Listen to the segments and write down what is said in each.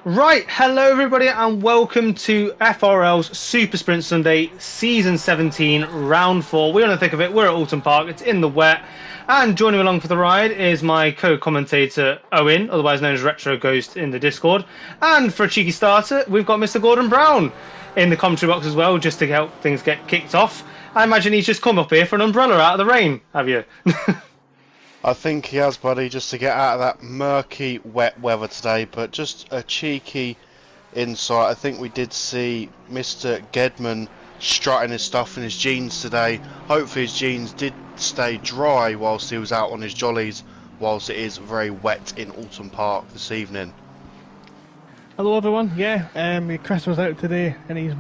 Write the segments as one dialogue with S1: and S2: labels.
S1: Right, hello everybody and welcome to FRL's Super Sprint Sunday Season 17 Round 4. We're on the thick of it, we're at Oulton Park, it's in the wet, and joining me along for the ride is my co-commentator Owen, otherwise known as Retro Ghost in the Discord, and for a cheeky starter we've got Mr. Gordon Brown in the commentary box as well, just to help things get kicked off. I imagine he's just come up here for an umbrella out of the rain, have you?
S2: I think he has, buddy, just to get out of that murky, wet weather today. But just a cheeky insight. I think we did see Mr. Gedman strutting his stuff in his jeans today. Hopefully his jeans did stay dry whilst he was out on his jollies, whilst it is very wet in Oulton Park this evening.
S3: Hello everyone, Chris was out today in his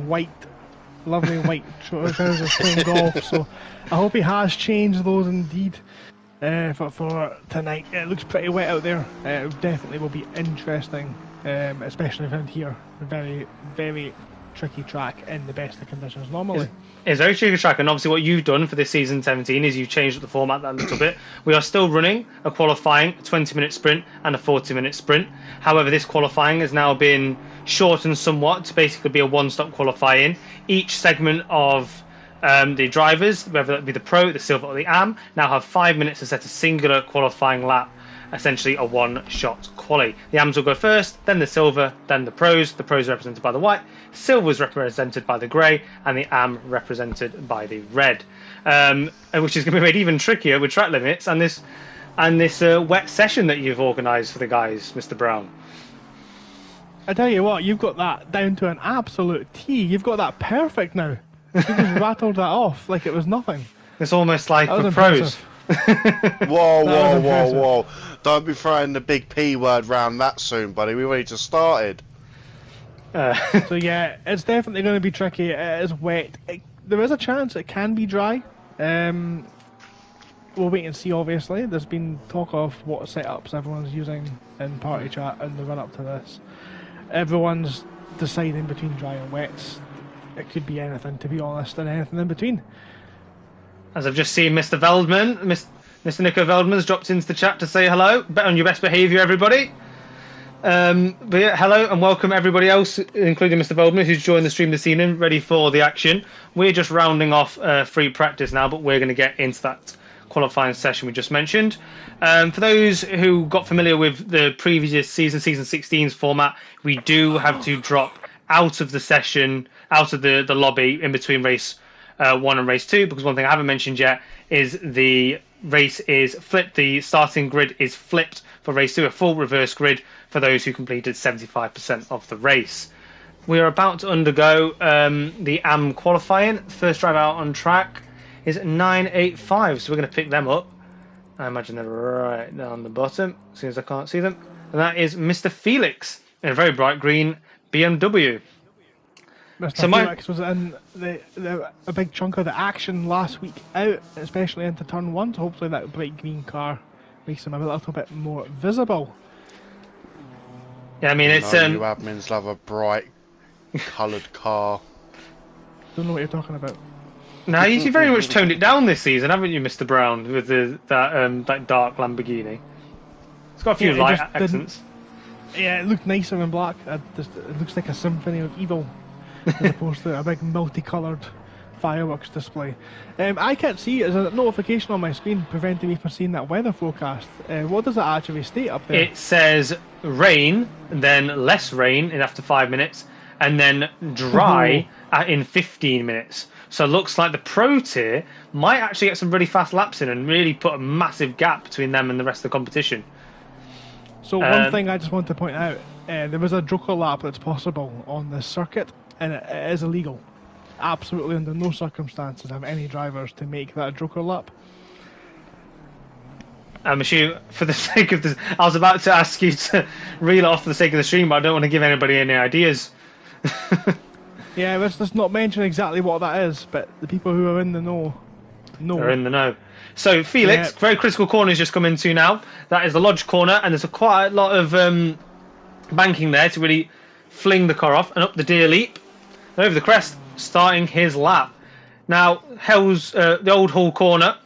S3: lovely white trousers playing golf, so I hope he has changed those indeed for tonight. It looks pretty wet out there. It definitely will be interesting, especially around here. Very, very tricky track in the best of conditions normally.
S1: It's a very tricky track, and obviously what you've done for this season 17 is you've changed up the format that a little bit. We are still running a qualifying, 20-minute sprint and a 40-minute sprint. However, this qualifying has now been shortened somewhat to basically be a one-stop qualifying. Each segment of the drivers, whether that be the Pro, the Silver or the Am, now have 5 minutes to set a singular qualifying lap, essentially a one-shot quali. The Ams will go first, then the Silver, then the Pros. The Pros are represented by the white, Silver is represented by the grey, and the Am represented by the red. Which is going to be made even trickier with track limits and this wet session that you've organised for the guys, Mr. Brown.
S3: I tell you what, you've got that down to an absolute T. You've got that perfect now. You just rattled that off like it was nothing.
S1: It's almost like the Pros.
S2: Whoa. Don't be throwing the big P word round that soon, buddy. We've already just started.
S3: So yeah, it's definitely going to be tricky. It is wet. There is a chance it can be dry. We'll wait and see, obviously. There's been talk of what setups everyone's using in party chat in the run-up to this. Everyone's deciding between dry and wet. It could be anything, to be honest, and anything in between.
S1: As I've just seen Mr. Veldman, Mr. Nico Veldman's dropped into the chat to say hello. Bet on your best behaviour, everybody. But yeah, hello and welcome everybody else, including Mr. Veldman, who's joined the stream this evening, ready for the action. We're just rounding off free practice now, but we're going to get into that qualifying session we just mentioned. For those who got familiar with the previous season 16's format, we do have to drop out of the session, out of the lobby in between race 1 and race 2, because one thing I haven't mentioned yet is the race is flipped. The starting grid is flipped for race 2, a full reverse grid for those who completed 75% of the race. We are about to undergo the AM qualifying. First drive out on track is 985, so we're going to pick them up. I imagine they're right down the bottom, as soon as I can't see them. And that is Mr. Felix in a very bright green BMW.
S3: Mr. Felix was in a big chunk of the action last week out, especially into turn 1, so hopefully that bright green car makes him a little bit more visible.
S1: Yeah, I mean, it's...
S2: you admins love a bright coloured car.
S3: Don't know what you're talking about.
S1: Now, you've very much toned it down this season, haven't you, Mr. Brown, with that dark Lamborghini? It's got a few light accents.
S3: Yeah, it looked nicer in black. It looks like a symphony of evil, as opposed to a big multicoloured fireworks display. I can't see it. There's a notification on my screen preventing me from seeing that weather forecast. What does it actually state up there?
S1: It says rain, then less rain in after 5 minutes, and then dry in 15 minutes. So it looks like the Pro tier might actually get some really fast laps in and really put a massive gap between them and the rest of the competition.
S3: So one thing I just want to point out, there is a Joker lap that's possible on this circuit, and it is illegal. Absolutely under no circumstances have any drivers to make that Joker lap.
S1: I'm assuming, for the sake of this, I was about to ask you to reel it off for the sake of the stream, but I don't want to give anybody any ideas.
S3: Yeah, let's just not mention exactly what that is, but the people who are in the know.
S1: Are in the know. So Felix, very critical corner has just come into now. That is the Lodge corner, and there's quite a lot of banking there to really fling the car off and up the Deer Leap, and over the crest, starting his lap. Now, the old Hull corner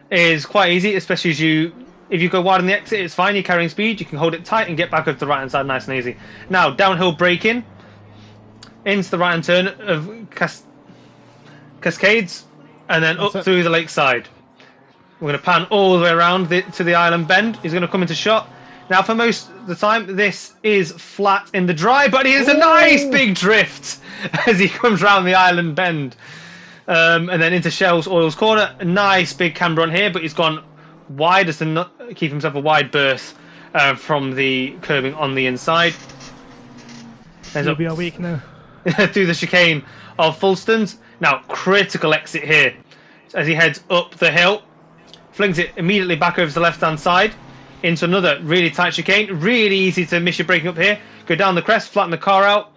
S1: is quite easy, especially as you If you go wide on the exit, it's fine. You're carrying speed. You can hold it tight and get back over to the right hand side nice and easy. Now, downhill braking into the right hand turn of Cascades, and then up through the lakeside. We're going to pan all the way around to the island bend. He's going to come into shot. Now, for most of the time, this is flat in the dry, but he is a nice big drift as he comes round the island bend. And then into Shell's Oil's corner. A nice big camber on here, but he's gone wide as to not keep himself a wide berth from the curbing on the inside.
S3: He'll be awake now.
S1: Through the chicane of Fulstons. Now, critical exit here as he heads up the hill. Flings it immediately back over to the left-hand side into another really tight chicane. Really easy to miss your braking up here. Go down the crest, flatten the car out,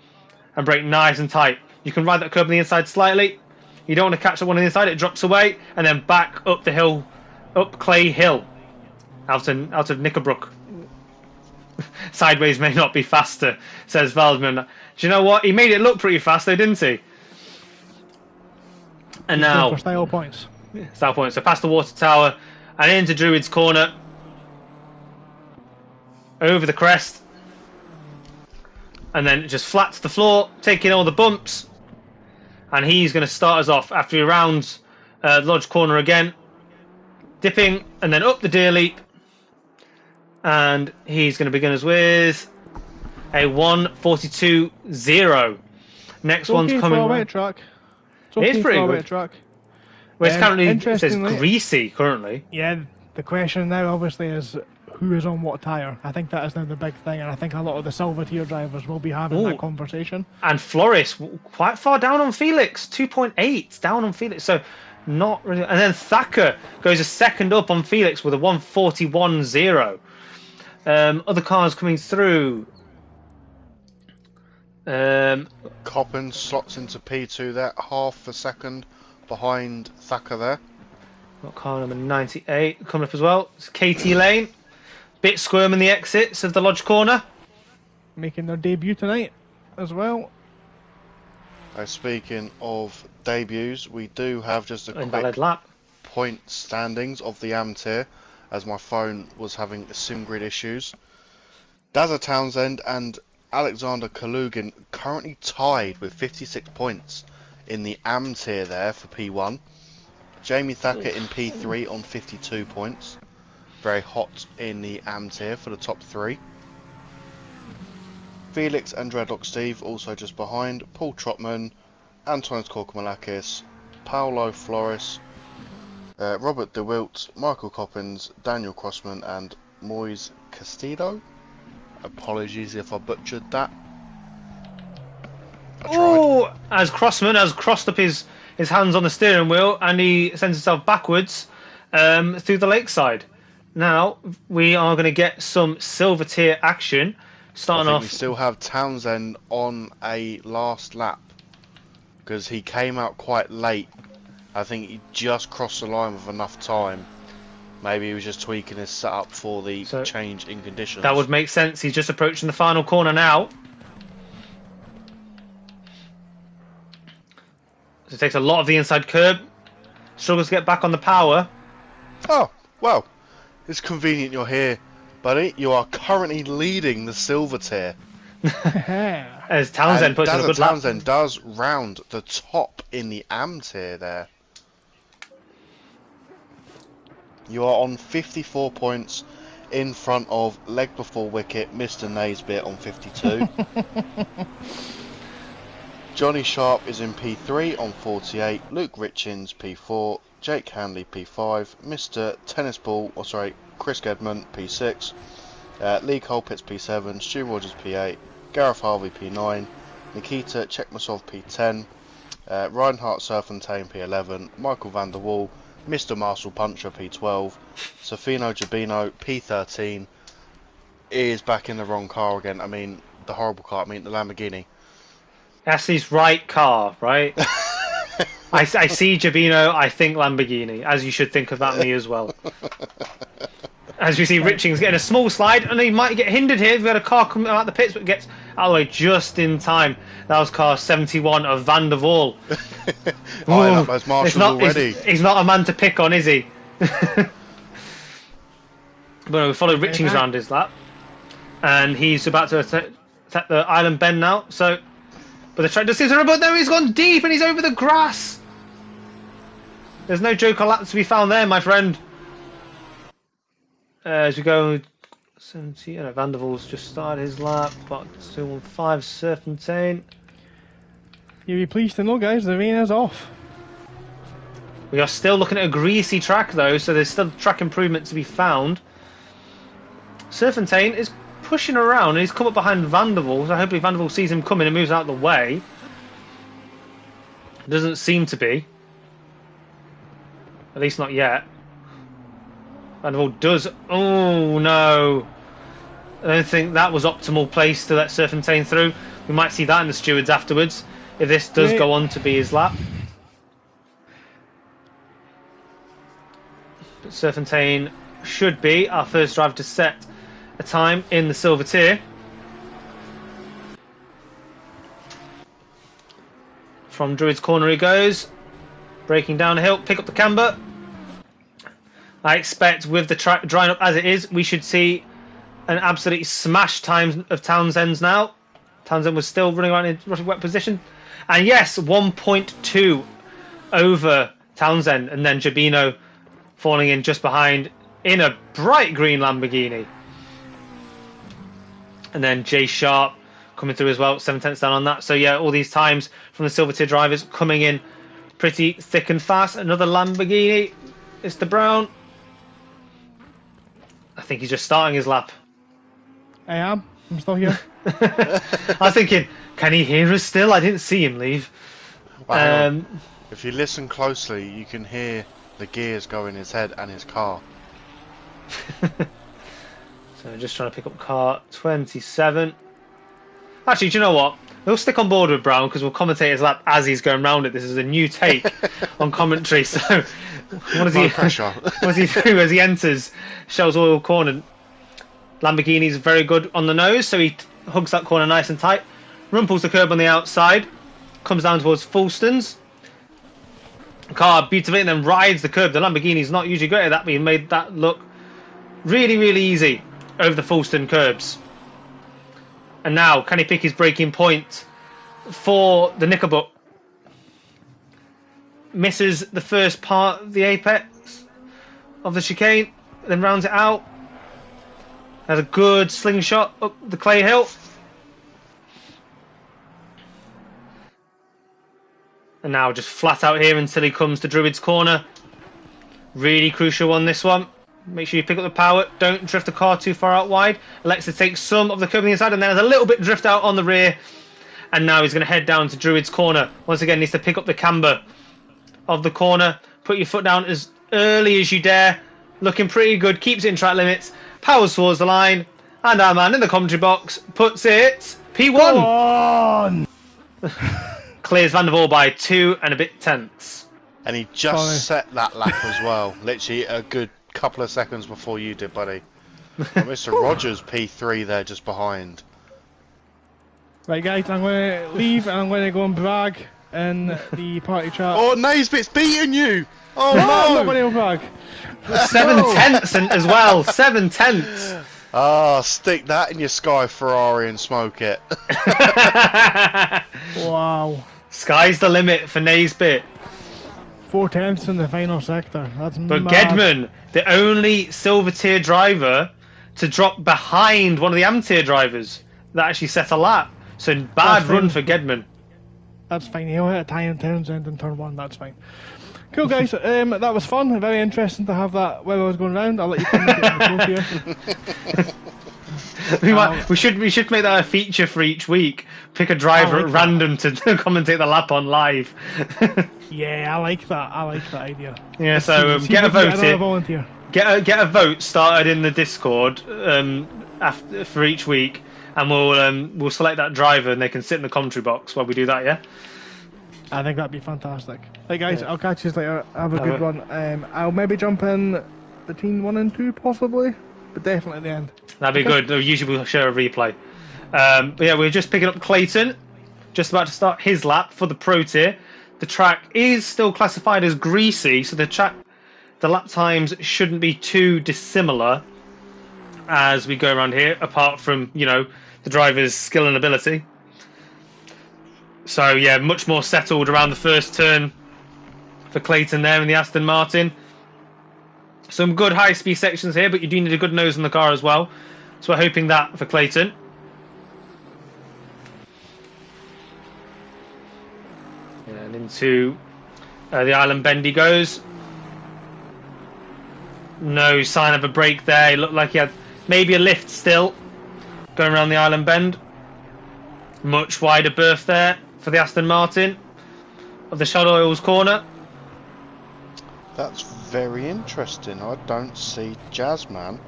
S1: and brake nice and tight. You can ride that curb on the inside slightly. You don't want to catch that one on the inside. It drops away, and then back up the hill, up Clay Hill, out of Knickerbrook. Sideways may not be faster, says Veldman. Do you know what? He made it look pretty fast, though, didn't he? And now,
S3: for style points.
S1: Style points. So past the water tower and into Druid's corner, over the crest, and then just flat to the floor, taking all the bumps. And he's going to start us off after he rounds Lodge corner again, dipping and then up the deer leap. And he's going to begin us with a 1:42.0. Next one's coming.
S3: For a wet track.
S1: It is pretty good.
S3: Wet track.
S1: Well, it's currently, it says greasy currently.
S3: Yeah, the question now obviously is who is on what tyre. I think that is now the big thing, and I think a lot of the silver tier drivers will be having that conversation. And
S1: Floris quite far down on Felix, 2.8 down on Felix, so not really. And then Thacker goes a second up on Felix with a 1:41.0. Other cars coming through.
S2: Coppin slots into P2 there, half a second behind Thacker there.
S1: Got car number 98 coming up as well. It's KT Lane. Bit squirm in the exits of the Lodge corner.
S3: Making their debut tonight as well.
S2: Speaking of debuts, we do have just a
S1: Invalid
S2: quick
S1: lap.
S2: point standings of the AM tier, as my phone was having sim grid issues. Dazza Townsend and Alexander Kalugin currently tied with 56 points in the AM tier there for P1. Jamie Thacker in P3 on 52 points. Very hot in the AM tier for the top three. Felix and Dreadlock Steve also just behind. Paul Trotman, Antonis Korkamalakis, Paolo Flores, Robert DeWilt, Michael Coppins, Daniel Crossman and Moise Castillo. Apologies if I butchered that.
S1: Oh, as Crossman has crossed up his hands on the steering wheel and he sends himself backwards through the lakeside. Now we are going to get some silver tier action. Starting off,
S2: we still have Townsend on a last lap because he came out quite late. I think he just crossed the line with enough time. Maybe he was just tweaking his setup for the change in conditions.
S1: That would make sense. He's just approaching the final corner now. So it takes a lot of the inside curb. Struggles to get back on the power.
S2: Oh, well, it's convenient you're here, buddy. You are currently leading the silver tier.
S1: As Townsend puts in a good lap.
S2: Townsend does round the top in the AM tier there. You are on 54 points in front of leg before wicket, Mr. Naisbitt on 52. Johnny Sharp is in P3 on 48, Luke Richins P4, Jake Hanley P5, Mr. Tennis Ball, Chris Gedman P6, Lee Colpitts P7, Stu Rogers P8, Gareth Harvey P9, Nikita Chekmasov P10, Reinhard Surfontaine P11, Michael van der Wall, Mr. Marshall Puncher P12, Sofino Jabino P13 is back in the wrong car again. I mean, the horrible car, the Lamborghini.
S1: That's his right car, right? I see Jabino, I think Lamborghini, as you should think of that me as well. As we see Richings getting a small slide, and he might get hindered here. We've got a car coming out the pits, but gets out of the way just in time. That was car 71 of Van der Waal.
S2: Those marshals already.
S1: He's not a man to pick on, is he? But we follow Richings round his lap, and he's about to attack the island bend now. So, but the track does seem to run, but no, he's gone deep and he's over the grass. There's no joker lap to be found there, my friend. As we go, 70, Vanderval's just started his lap, but 215 Serpentine.
S3: You'll be pleased to know, guys, the rain is off.
S1: We are still looking at a greasy track though, so there's still track improvement to be found. Serpentine is pushing around and he's come up behind Vanderval, so hopefully Vanderval sees him coming and moves out of the way. Doesn't seem to be. At least not yet. Vanderval does. Oh no. I don't think that was optimal place to let Serpentine through. We might see that in the stewards afterwards if this does go on to be his lap. But Serpentine should be our first driver to set a time in the silver tier. From Druid's Corner he goes, breaking down a hill, pick up the camber. I expect with the track drying up as it is, we should see an absolutely smash time of Townsend's now. Townsend was still running around in rushing wet position. And yes, 1.2 over Townsend, and then Jabino falling in just behind in a bright green Lamborghini. And then Jay Sharp coming through as well, 7/10 down on that. So yeah, all these times from the silver tier drivers coming in pretty thick and fast. Another Lamborghini, it's the Brown. I think he's just starting his lap.
S3: I am. I'm still here.
S1: I was thinking, can he hear us still? I didn't see him leave.
S2: If you listen closely, you can hear the gears go in his head and his car.
S1: So just trying to pick up car 27. Actually, do you know what? We'll stick on board with Brown because we'll commentate his lap as he's going round it. This is a new take on commentary. So what does he do as he enters Shell's Oil Corner? Lamborghini's very good on the nose, so he hugs that corner nice and tight. Rumples the curb on the outside, comes down towards Fulston's. The car beautifully and then rides the curb. The Lamborghini's not usually great at that, but he made that look really, really easy over the Fulston curbs. And now, can he pick his breaking point for the Knickerbock? Misses the first part of the apex of the chicane, then rounds it out. Has a good slingshot up the clay hill. And now just flat out here until he comes to Druid's Corner. Really crucial on this one. Make sure you pick up the power. Don't drift the car too far out wide. Alexa takes some of the curb on the inside and then has a little bit drift out on the rear. And now he's going to head down to Druid's Corner. Once again, needs to pick up the camber of the corner. Put your foot down as early as you dare. Looking pretty good. Keeps it in track limits. Powers towards the line. And our man in the commentary box puts it P1.
S3: Go on!
S1: Clears Vanderval by 2 and a bit tenths.
S2: And he just set that lap as well. Literally a good couple of seconds before you did, buddy. Well, Mr. Rogers P3 there just behind.
S3: Right, guys, I'm going to leave and I'm going to go and brag in the party chat.
S2: Oh, Naisbit's beating you! Oh
S3: no!
S2: no!
S3: I'm not going to brag.
S1: 7/10 as well. 7/10.
S2: Ah, stick that in your Sky Ferrari and smoke it.
S3: Wow.
S1: Sky's the limit for Naisbit.
S3: 4/10 in the final sector. That's
S1: But
S3: mad.
S1: Gedman, the only silver tier driver to drop behind one of the AM tier drivers that actually set a lap. So bad run for Gedman.
S3: That's fine. He'll hit a time in Townsend in turn 1. That's fine. Cool, guys. That was fun. Very interesting to have that while I was going round. I'll let you commentate here.
S1: We should make that a feature for each week. Pick a driver at random to commentate the lap on live.
S3: Yeah, I like that. I like that idea.
S1: Yeah, so get a vote here.
S3: Volunteer.
S1: Get a vote started in the Discord for each week, and we'll select that driver, and they can sit in the commentary box while we do that. Yeah.
S3: I think that'd be fantastic. Right, guys, I'll catch you later. Have a good one. I'll maybe jump in between 1 and 2, possibly, but definitely at the end.
S1: That'd be good. Usually we'll share a replay. But yeah, we're just picking up Clayton, just about to start his lap for the Pro Tier. The track is still classified as greasy, so the lap times shouldn't be too dissimilar. as we go around here, apart from, the driver's skill and ability. So, yeah, much more settled around the first turn for Clayton there in the Aston Martin. Some good high-speed sections here, but you do need a good nose in the car as well. So we're hoping that for Clayton. And into the island bend he goes. No sign of a break there. It looked like he had maybe a lift still going around the island bend. Much wider berth there for the Aston Martin of the Shell Oils corner.
S2: That's very interesting. I don't see Jazzman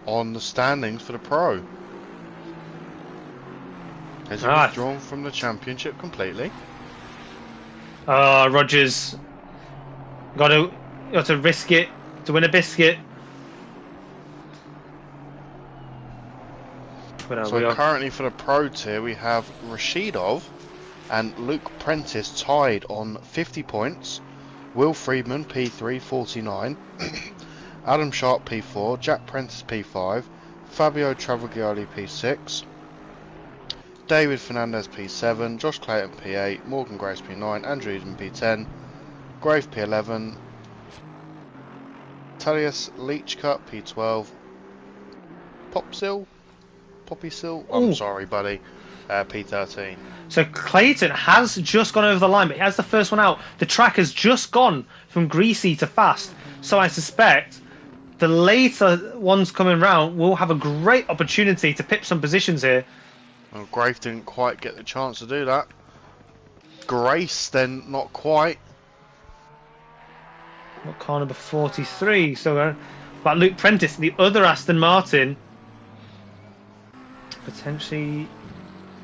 S2: on the standings for the Pro. Has he withdrawn from the championship completely?
S1: Rogers got to risk it to win a biscuit.
S2: So currently for the Pro tier we have Rashidov and Luke Prentice tied on 50 points. Will Friedman P3 49, Adam Sharp P4, Jack Prentice P5, Fabio Travaglioli P6, David Fernandez P7, Josh Clayton P8, Morgan Grace P9, Andrew Eden P10, Grave P11, Talius Leachcut P12, Poppy Sill, I'm sorry buddy, P13.
S1: So Clayton has just gone over the line, but he has the first one out. The track has just gone from greasy to fast. So I suspect the later ones coming round will have a great opportunity to pip some positions here.
S2: Well, Grave didn't quite get the chance to do that. Grace then not quite.
S1: What car number 43? So but Luke Prentice, the other Aston Martin, potentially.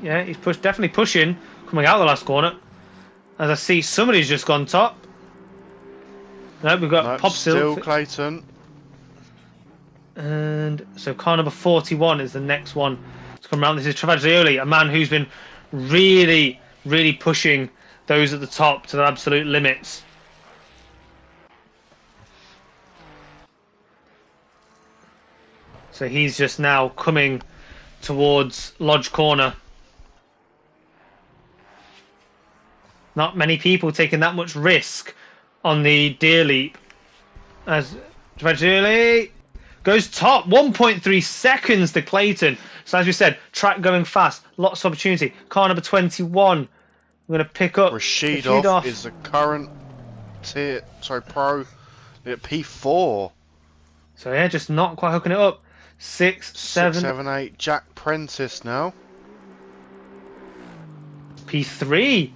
S1: Yeah, he's definitely pushing, coming out the last corner. As I see, somebody's just gone top. No, we've got Popsill.
S2: Still Clayton.
S1: And so car number 41 is the next one to come around. This is Travaglioli, a man who's been really, really pushing those at the top to their absolute limits. So he's just now coming towards Lodge Corner. Not many people taking that much risk on the Deer Leap. As Travaglioli goes top, 1.3 seconds to Clayton. So as we said, track going fast, lots of opportunity. Car number 21, we're going to pick up
S2: Rashidov is the current Pro at P4.
S1: So yeah, just not quite hooking it up. 6, 7,
S2: 8. Jack Prentice now.
S1: P3.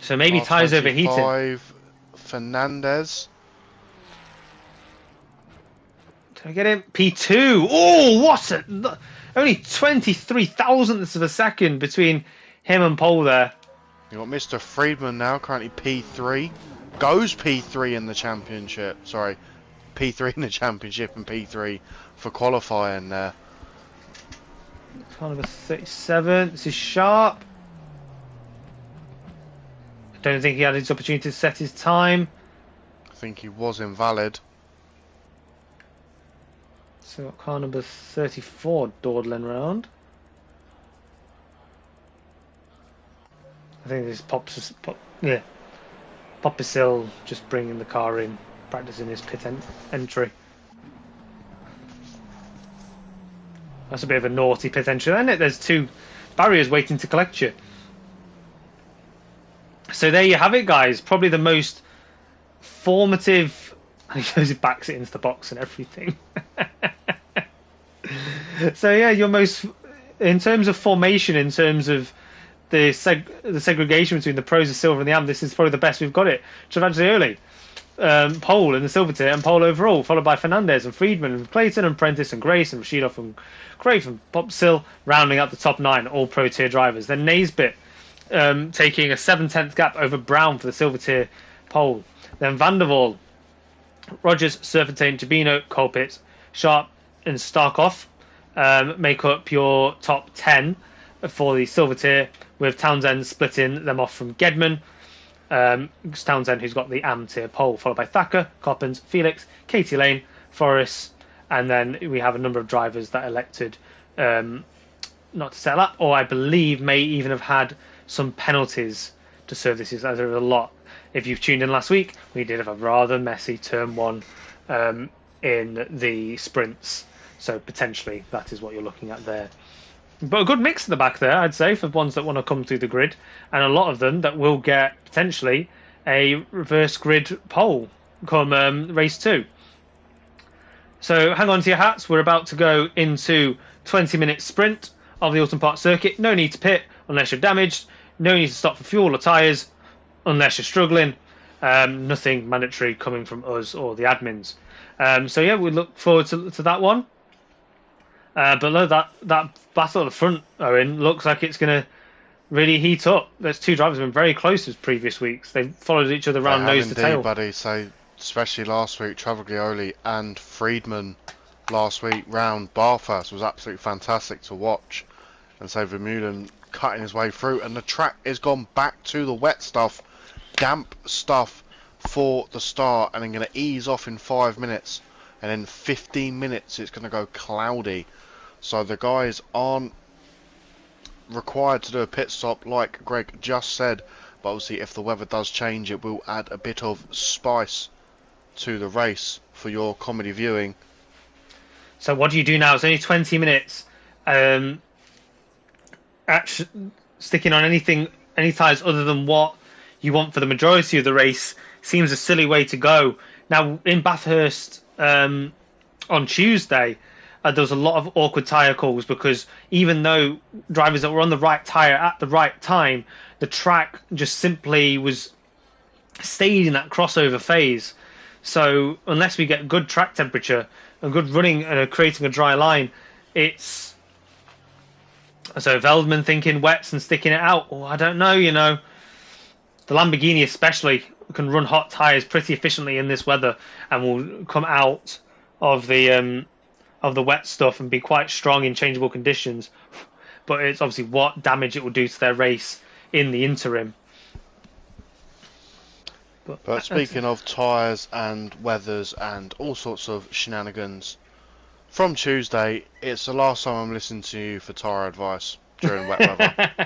S1: So maybe tyres overheating.
S2: 5 Fernandez.
S1: Can I get him? P2. Oh, what a... Only 23 thousandths of a second between him and Pole there.
S2: You got Mr. Friedman now, currently P3. Goes P3 in the championship. Sorry, P3 in the championship and P3 for qualifying there.
S1: Kind of a 37. This is Sharp. I don't think he had his opportunity to set his time.
S2: I think he was invalid.
S1: So car number 34 dawdling round. I think this is Popisil just bringing the car in, practicing his pit entry. That's a bit of a naughty pit entry, isn't it? There's 2 barriers waiting to collect you. So there you have it, guys. Probably the most formative. He goes, he backs it into the box and everything. So yeah, your most, in terms of formation, in terms of the segregation between the pros, the silver, and the am, this is probably the best we've got it. Travaglioli, pole in the silver tier, and pole overall, followed by Fernandez and Friedman and Clayton and Prentice and Grace and Rashidov and Crave and Popsill, rounding up the top 9, all pro tier drivers. Then Naisbitt taking a 7/10 gap over Brown for the silver tier pole. Then Van der Waal, Rogers, Serpentine, Jabino, Colpitts, Sharp and Starkov make up your top 10 for the silver tier, with Townsend splitting them off from Gedman. Townsend, who's got the AM tier pole, followed by Thacker, Coppens, Felix, Katie Lane, Forrest, and then we have a number of drivers that elected not to settle up, or I believe may even have had some penalties to serve. This is as there was a lot. If you've tuned in last week, we did have a rather messy turn one in the sprints, so potentially that is what you're looking at there. But a good mix at the back there, I'd say, for ones that want to come through the grid, and a lot of them that will get potentially a reverse grid pole come race 2. So hang on to your hats. We're about to go into 20-minute sprint of the Oulton Park circuit. No need to pit unless you're damaged. No need to stop for fuel or tyres unless you're struggling. Nothing mandatory coming from us or the admins. So yeah, we look forward to that one. But look, that battle at the front, Owen, looks like it's going to really heat up. There's two drivers who've been very close as previous weeks. They followed each other around nose to tail.
S2: Buddy. So especially last week, Travaglioli and Friedman last week round Bathurst was absolutely fantastic to watch. And so Vermeulen cutting his way through, and the track has gone back to the wet stuff, damp stuff for the start, and then going to ease off in 5 minutes, and in 15 minutes it's going to go cloudy. So the guys aren't required to do a pit stop like Greg just said, but obviously if the weather does change, it will add a bit of spice to the race for your comedy viewing.
S1: So what do you do now? It's only 20 minutes. Sticking on any tyres other than what you want for the majority of the race seems a silly way to go. Now in Bathurst on Tuesday, there was a lot of awkward tyre calls, because even though drivers that were on the right tyre at the right time, the track just simply stayed in that crossover phase. So unless we get good track temperature and good running and creating a dry line, it's... So Veldman thinking wets and sticking it out. Oh, I don't know, The Lamborghini especially can run hot tyres pretty efficiently in this weather and will come out of the wet stuff and be quite strong in changeable conditions. But it's obviously what damage it will do to their race in the interim.
S2: But speaking of tyres and weathers and all sorts of shenanigans, from Tuesday, it's the last time I'm listening to you for tyre advice during wet weather.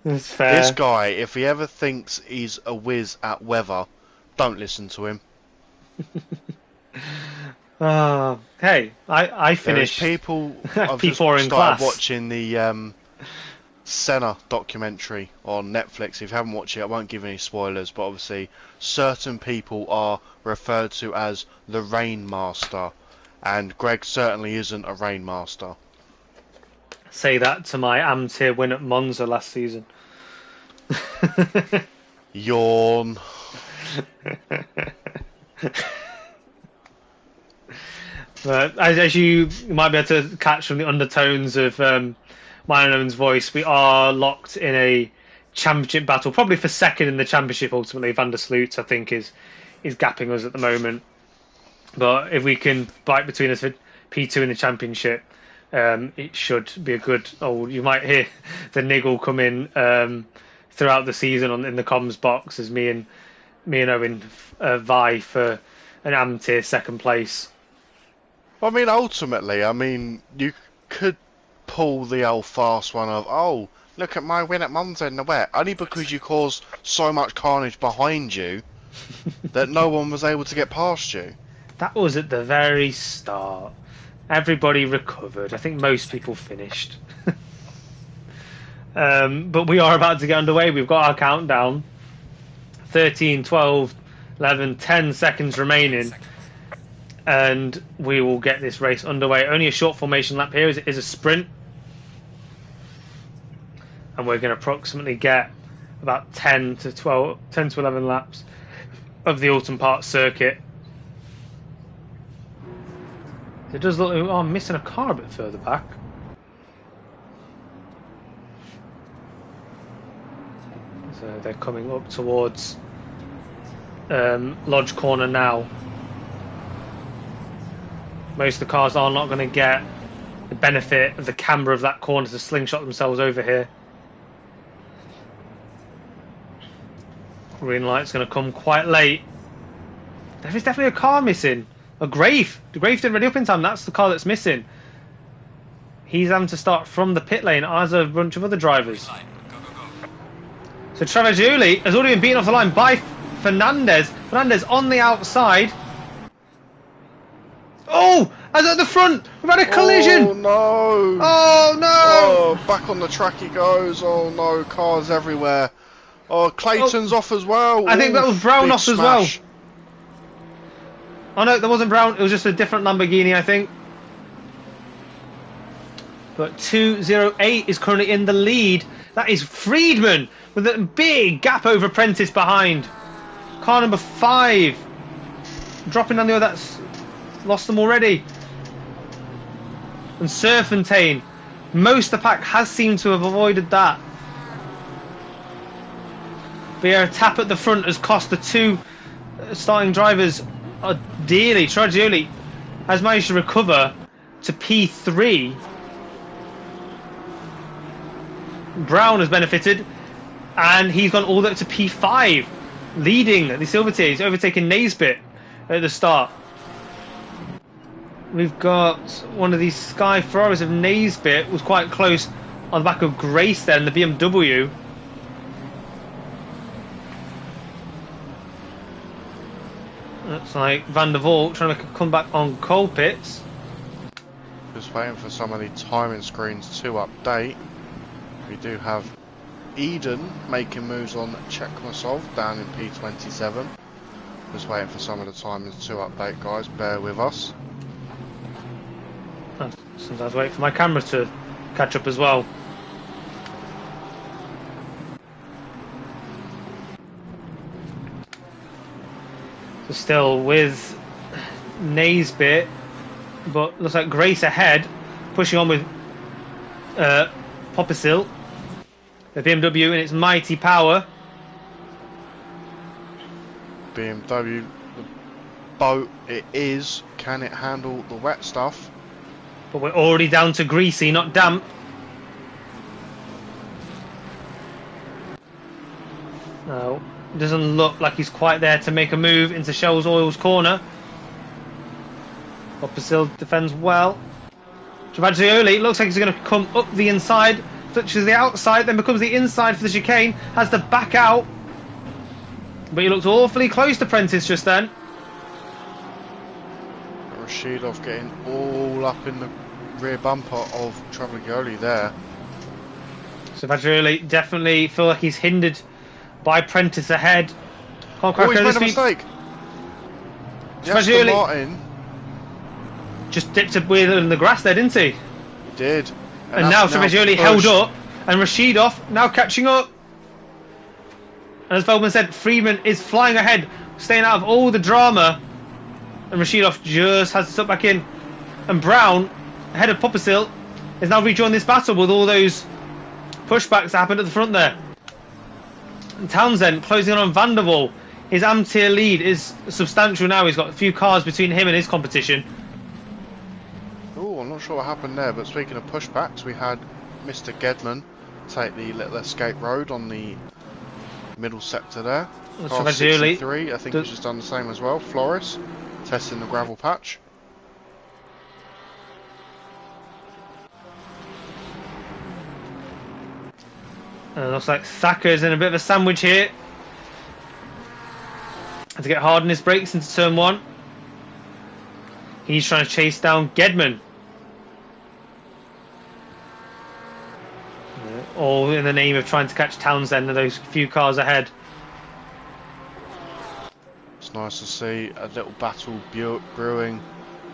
S1: That's fair.
S2: This guy, if he ever thinks he's a whiz at weather, don't listen to him.
S1: Hey, I finished.
S2: There's people. I've just
S1: P4 in
S2: started
S1: class.
S2: watching the Senna documentary on Netflix. If you haven't watched it, I won't give any spoilers. But obviously, certain people are referred to as the Rainmaster, and Greg certainly isn't a Rainmaster.
S1: Say that to my AM tier win at Monza last season.
S2: Yawn.
S1: But as you might be able to catch from the undertones of mine and Owen's voice, we are locked in a championship battle, probably for second in the championship ultimately. Van der Sloot, I think, is gapping us at the moment. But if we can bite between us for P2 in the championship, it should be a good... you might hear the niggle come in throughout the season in the comms box as me and Owen vie for an AM tier second place.
S2: I mean, ultimately, you could pull the old fast one of, oh, look at my win at Monza in the wet, only because you caused so much carnage behind you that no one was able to get past you.
S1: That was at the very start. Everybody recovered. I think most people finished. But we are about to get underway. We've got our countdown. 13, 12, 11, 10 seconds remaining. And we will get this race underway. Only a short formation lap here. It is a sprint. And we're going to approximately get about 10 to 11 laps of the Oulton Park circuit. It does look... Oh, I'm missing a car a bit further back. So they're coming up towards Lodge Corner now. Most of the cars are not going to get the benefit of the camber of that corner to slingshot themselves over here. Green light's going to come quite late. There is definitely a car missing. A Grave. The Grave didn't ready up in time. That's the car that's missing. He's having to start from the pit lane as a bunch of other drivers. So Travagioli has already been beaten off the line by Fernandez. Fernandez on the outside. Oh, as at the front, we've had a collision.
S2: Oh no!
S1: Oh no!
S2: Oh, back on the track he goes. Oh no, cars everywhere. Oh, Clayton's off as well.
S1: I think that was Brown
S2: big
S1: off as
S2: smash.
S1: well. Oh no, that wasn't Brown. It was just a different Lamborghini, I think. But 208 is currently in the lead. That is Friedman with a big gap over Prentice behind. Car number 5 dropping down the other. That's lost them already. And Serfontaine, most of the pack has seemed to have avoided that. But yeah, a tap at the front has cost the 2 starting drivers dearly. Travagioli has managed to recover to P3. Brown has benefited, and he's gone all the way up to P5, leading the Silver Tier. He's overtaken Naisbitt at the start. We've got one of these Sky Ferraris of Naisbitt, was quite close on the back of Grace there in the BMW. Looks like Van der Waal trying to make a comeback on coal pits.
S2: Just waiting for some of the timing screens to update. We do have Eden making moves on Chekmasov down in P27. Just waiting for some of the timings to update, guys. Bear with us.
S1: Sometimes I wait for my camera to catch up as well. So still with Naisbitt, but looks like Grace ahead, pushing on with Popisil. The BMW in its mighty power.
S2: BMW, the boat it is, can it handle the wet stuff?
S1: But we're already down to greasy, not damp. No, it doesn't look like he's quite there to make a move into Shell's Oil's corner. Popisil defends well. Travagioli looks like he's going to come up the inside, touches the outside, then becomes the inside for the chicane, has to back out. But he looked awfully close to Prentice just then.
S2: Rashidov getting all up in the rear bumper of Travagioli there.
S1: So Travagioli definitely feel like he's hindered by Prentice ahead. Can't crack
S2: Oh, he's
S1: over
S2: made
S1: his
S2: a
S1: feet.
S2: mistake.
S1: Travagioli
S2: Martin
S1: just dipped a wheel in the grass there, didn't he?
S2: did.
S1: And now Travagioli held up, and Rashidov now catching up. And as Feldman said, Friedman is flying ahead, staying out of all the drama. And Rashidov just has to step back in. And Brown, ahead of Popisil, is now rejoined this battle with all those pushbacks that happened at the front there. And Townsend closing on Van der Waal. His AM-tier lead is substantial now. He's got a few cars between him and his competition.
S2: Oh, I'm not sure what happened there, but speaking of pushbacks, we had Mr. Gedman take the little escape road on the middle sector there. Car 63, I think he's just done the same as well. Flores testing the gravel patch.
S1: And it looks like Thacker's in a bit of a sandwich here. Had to get hard on his brakes into turn 1. He's trying to chase down Gedman. All in the name of trying to catch Townsend and those few cars ahead.
S2: It's nice to see a little battle brewing.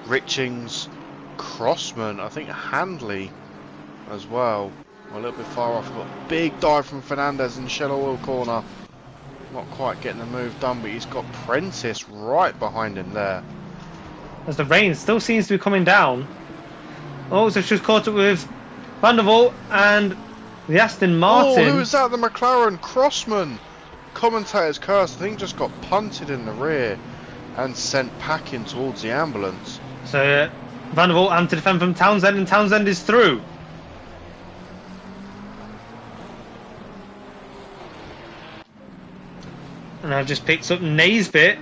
S2: Richings, Crossman, I think Handley as well. A little bit far off. Got a big dive from Fernandez in Shell Oil corner. Not quite getting the move done, but he's got Prentice right behind him there.
S1: As the rain still seems to be coming down. Oh, so she's caught up with Van der Waal and the Aston Martin.
S2: Oh, who is that? The McLaren Crossman. Commentator's curse, I think, just got punted in the rear and sent packing towards the ambulance.
S1: So Van der Waal having to defend from Townsend, and Townsend is through. And I've just picked up Naisbitt.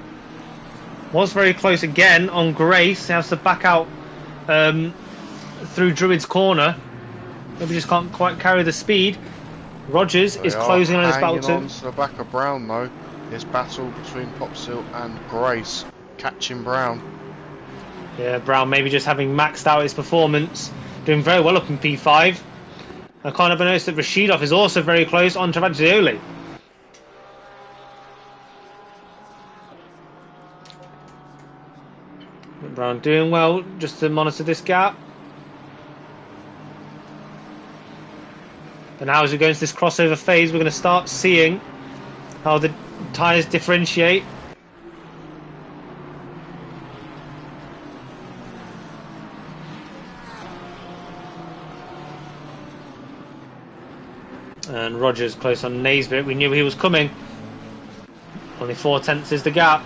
S1: Was very close again on Grace. He has to back out through Druid's corner. Maybe just can't quite carry the speed. Rogers is closing on his battle too.
S2: On to the back of Brown though. This battle between Popsill and Grace, catching Brown.
S1: Yeah, Brown maybe just having maxed out his performance, doing very well up in P5. I can't have noticed that Rashidov is also very close on Travaglioli. Brown doing well just to monitor this gap. But now as we go into this crossover phase, we're going to start seeing how the tyres differentiate. And Rogers close on Naisbitt. We knew he was coming. Only 4/10 is the gap.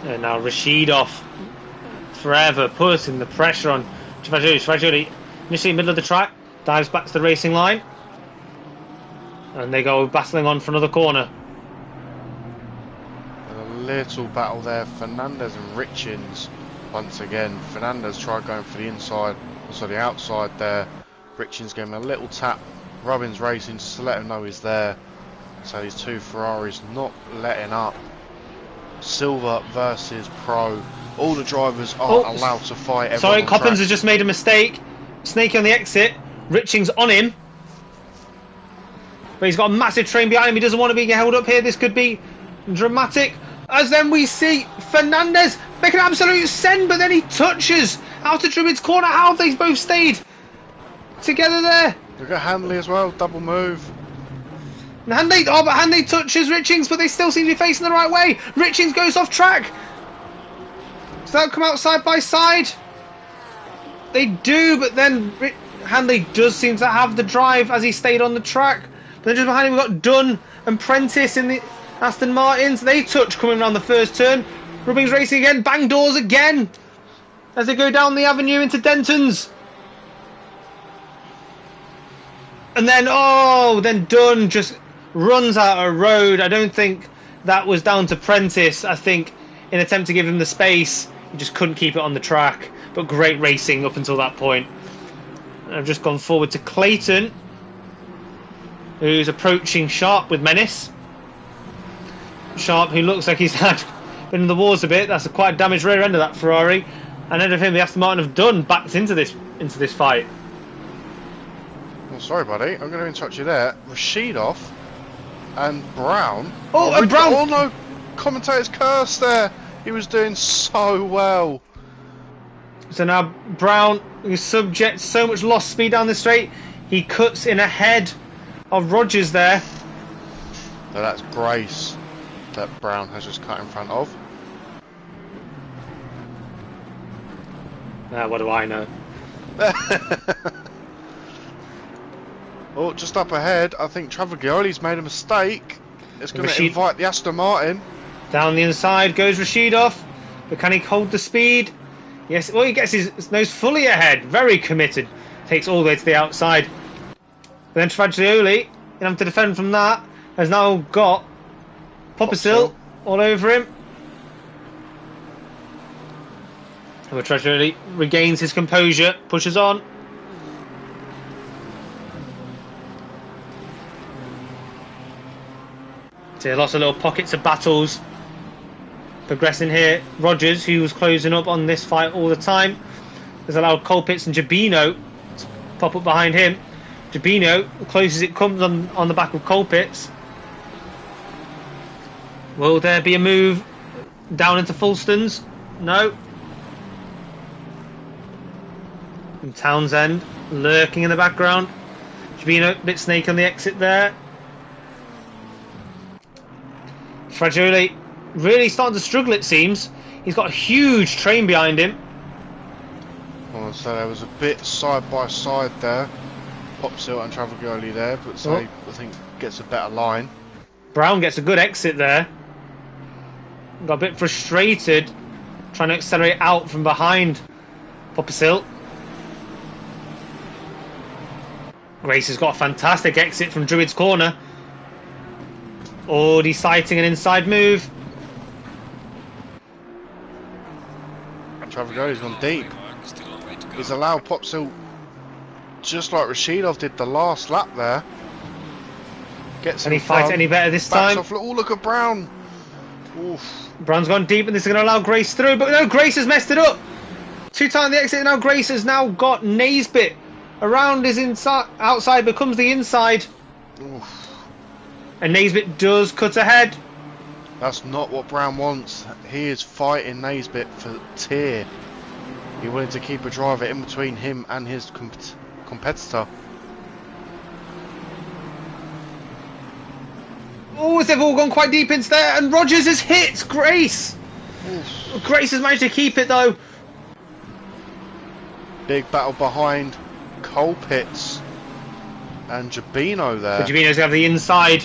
S1: And now Rashidov forever putting the pressure on Travaglioli. Travaglioli initially middle of the track, dives back to the racing line, and they go battling on for another corner.
S2: A little battle there. Fernandez and Richins once again. Fernandez tried going for the inside, also the outside there. Richins gave him a little tap. Robbins racing just to let him know he's there. So these two Ferraris not letting up. Silver versus Pro. All the drivers are allowed to fight.
S1: Sorry, Coppins has just made a mistake. Snake on the exit. Richings on him. But he's got a massive train behind him. He doesn't want to be held up here. This could be dramatic. As then we see Fernandez make an absolute send, but then he touches out of Druid's corner. How have they both stayed together there?
S2: Look at Handley as well. Double move.
S1: But Handley touches Richings, but they still seem to be facing the right way. Richings goes off track. Does that come out side by side? They do, but then Handley does seem to have the drive as he stayed on the track. But then just behind him we've got Dunn and Prentice in the Aston Martins. They touch coming around the first turn. Rubbings racing again, bang doors again as they go down the avenue into Denton's. And then, then Dunn just runs out of road. I don't think that was down to Prentice. I think in an attempt to give him the space, he just couldn't keep it on the track. But great racing up until that point. And I've just gone forward to Clayton, who's approaching Sharp with menace. Sharp, who looks like he's been in the wars a bit. That's a quite damaged rear end of that Ferrari. And ahead of him, the Aston Martin have done backed into this fight.
S2: Oh, sorry, buddy. I'm going to interrupt you there. Rashidov and Brown.
S1: And Brown.
S2: Oh no! Commentator's curse there. He was doing so well.
S1: So now Brown is subject to so much lost speed down the straight. He cuts in ahead of Rogers there.
S2: So that's Grace that Brown has just cut in front of.
S1: Now, what do I know?
S2: Oh, just up ahead, I think Travaglioli's made a mistake. It's going to invite the Aston Martin.
S1: Down the inside goes Rashidov. But can he hold the speed? Yes, well, he gets his nose fully ahead. Very committed. Takes all the way to the outside. But then Travaglioli, in having to defend from that, has now got Popsill all over him. And Travaglioli regains his composure, pushes on. So lots of little pockets of battles progressing here. Rogers, who was closing up on this fight all the time, has allowed Colpitts and Jabino to pop up behind him. Jabino, close as it comes on the back of Colpitts. Will there be a move down into Fulston's? No. And Townsend lurking in the background. Jabino, bit snake on the exit there. Travaglioli really starting to struggle, it seems. He's got a huge train behind him.
S2: Well, so there was a bit side by side there. Popsill and Travaglioli there, but I think gets a better line.
S1: Brown gets a good exit there. Got a bit frustrated trying to accelerate out from behind Popsill. Grace has got a fantastic exit from Druid's corner. Already sighting an inside move.
S2: Travaglioli's gone deep. He's allowed Popsil, just like Rashidov did the last lap there. Gets
S1: Can he fight any better this time?
S2: Off. Oh, look at Brown. Oof.
S1: Brown's gone deep, and this is going to allow Grace through. But no, Grace has messed it up. 2 times the exit. Now Grace has now got Naisbit around his inside, outside becomes the inside.
S2: Oof.
S1: And Naisbit does cut ahead.
S2: That's not what Brown wants. He is fighting Naisbit for tier. He wanted to keep a driver in between him and his competitor.
S1: Oh, they've all gone quite deep into there, and Rogers has hit Grace.
S2: Oof.
S1: Grace has managed to keep it though.
S2: Big battle behind Colpitts and Jabino there.
S1: But Jabino's going to have the inside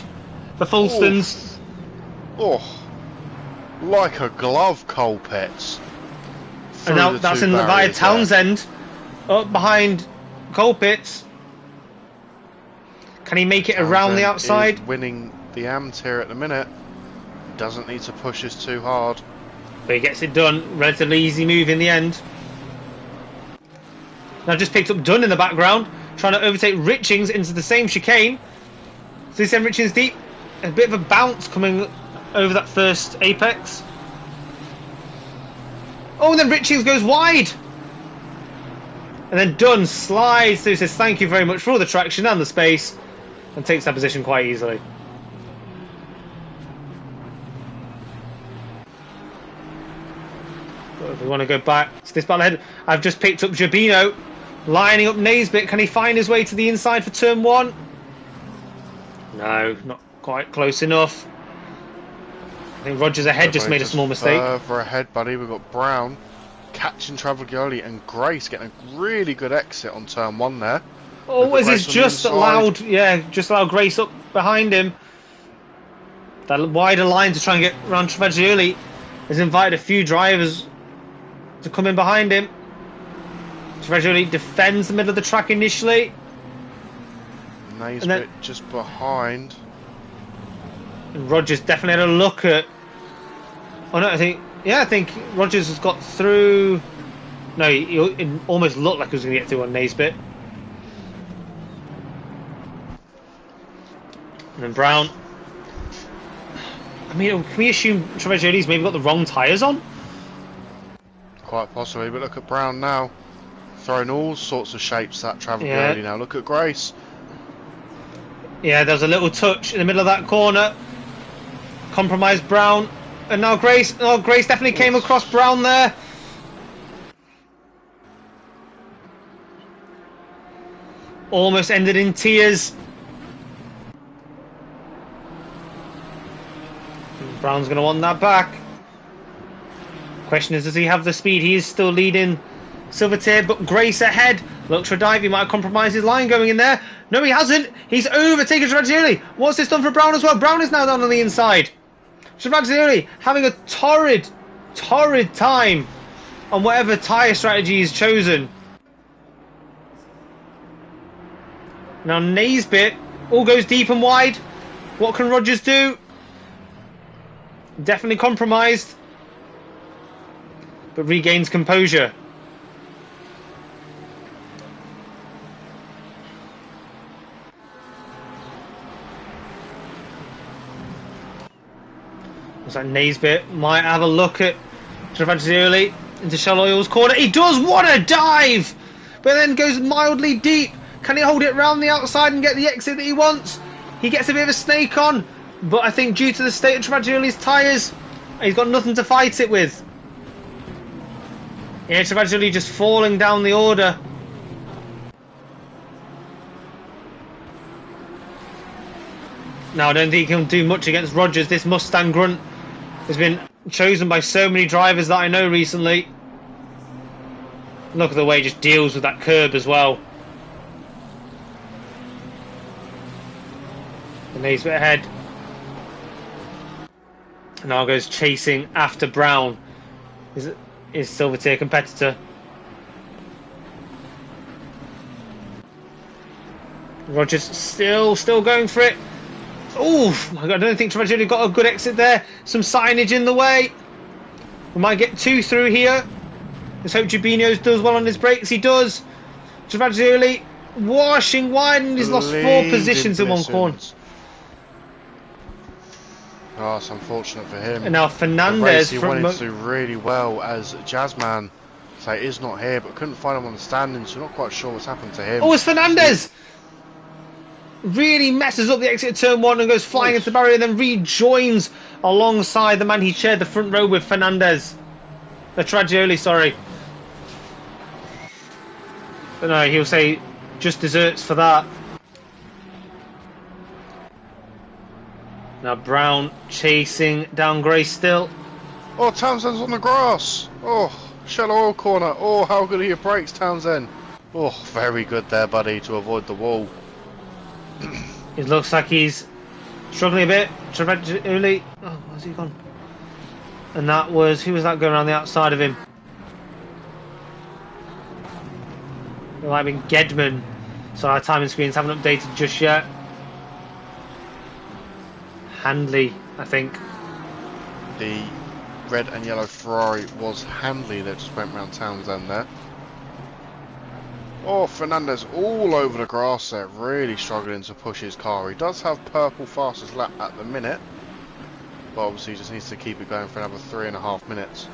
S1: for Fulstons.
S2: Oh, like a glove, Colpitts.
S1: And now that's in via Townsend, up behind Colpitts. Can he make it around the outside?
S2: Is winning the AMT here at the minute. Doesn't need to push this too hard.
S1: But he gets it done. Relatively easy move in the end. Now just picked up Dunn in the background, trying to overtake Richings into the same chicane. So he sent Richings deep. A bit of a bounce coming over that first apex. Oh, and then Richings goes wide. And then Dunn slides through, says thank you very much for all the traction and the space, and takes that position quite easily. But if we want to go back to this battle ahead, I've just picked up Jabino, lining up Naisbit. Can he find his way to the inside for turn 1? No, not quite close enough. I think Rogers ahead just made a small mistake.
S2: Further ahead, buddy. We've got Brown catching Travaglioli and Grace getting a really good exit on turn 1 there.
S1: Oh, is this just allowed? Yeah, just allowed Grace up behind him. That wider line to try and get around Travaglioli has invited a few drivers to come in behind him. Travaglioli defends the middle of the track initially.
S2: Naisbit just behind.
S1: And Rogers definitely had a look at. Oh no, I think Rogers has got through. No, it almost looked like he was going to get through on Naisbit. And then Brown. I mean, can we assume Travaglioli's maybe got the wrong tyres on?
S2: Quite possibly, but look at Brown now. Throwing all sorts of shapes at Travaglioli now. Look at Grace.
S1: Yeah, there was a little touch in the middle of that corner. Compromised Brown. And now Grace. Oh, Grace definitely came across Brown there. Almost ended in tears. Brown's going to want that back. Question is, does he have the speed? He is still leading Silvertier, but Grace ahead. Looks for a dive. He might have compromised his line going in there. No, he hasn't. He's overtaken Travaglioli. What's this done for Brown as well? Brown is now down on the inside. Travaglioli having a torrid time on whatever tyre strategy he's chosen. Now Naisbit all goes deep and wide. What can Rogers do? Definitely compromised, but regains composure. Looks like Naisbit might have a look at Travaglioli into Shell Oil's corner. He does! What a dive! But then goes mildly deep. Can he hold it round the outside and get the exit that he wants? He gets a bit of a snake on, but I think due to the state of Travaglioli's tyres, he's got nothing to fight it with. Yeah, Travaglioli just falling down the order. Now I don't think he can do much against Rogers. This Mustang Grunt has been chosen by so many drivers that I know recently. Look at the way he just deals with that curb as well. And he's a bit ahead. Now goes chasing after Brown. Is Silvertier competitor. Rogers still going for it. Oh my god, I don't think Travaglioli got a good exit there. Some signage in the way. We might get 2 through here. Let's hope Jubinho does well on his brakes. He does. Travaglioli washing wide, and he's lost 4 positions in one corner.
S2: Oh, it's unfortunate for him.
S1: And now Fernandez
S2: he wanted to do really well as Jazzman. So is not here, but couldn't find him on the standings. So not quite sure what's happened to him.
S1: Oh, it's Fernandez! Really messes up the exit of turn 1 and goes flying into the barrier, and then rejoins alongside the man he shared the front row with, Fernandez. Travaglioli, sorry. But no, he'll say just desserts for that. Now Brown chasing down Gray still.
S2: Oh, Townsend's on the grass. Oh, shallow oil corner. Oh, how good are your brakes, Townsend? Oh, very good there, buddy, to avoid the wall.
S1: It looks like he's struggling a bit. Travaglioli. Oh, where's he gone? And that was, who was that going around the outside of him? It might have been Gedman. So our timing screens haven't updated just yet. Handley, I think.
S2: The red and yellow Ferrari was Handley that just went round Townsend there. Oh, Fernandez all over the grass there, really struggling to push his car. He does have purple fastest lap at the minute, but obviously he just needs to keep it going for another 3.5 minutes.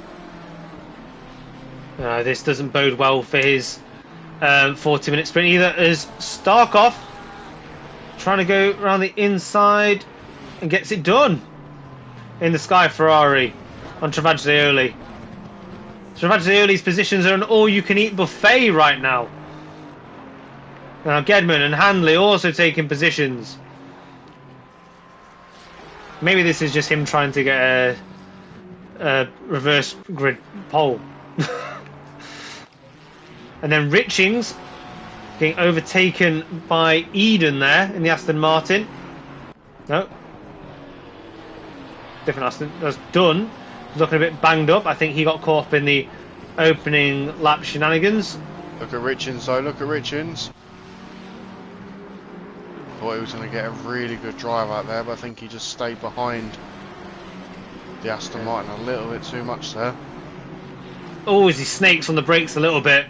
S1: This doesn't bode well for his 40-minute sprint either, as Starkov trying to go around the inside and gets it done in the Sky Ferrari on Travaglioli. Travaglioli's positions are an all-you-can-eat buffet right now. Now Gedman and Handley also taking positions. Maybe this is just him trying to get a reverse grid pole. And then Richings getting overtaken by Eden there in the Aston Martin. No. Different Aston. That's done. Looking a bit banged up. I think he got caught up in the opening lap shenanigans.
S2: Look at Richings though, look at Richings. Thought he was going to get a really good drive out there, but I think he just stayed behind the Aston Martin a little bit too much there.
S1: Oh, as he snakes on the brakes a little bit.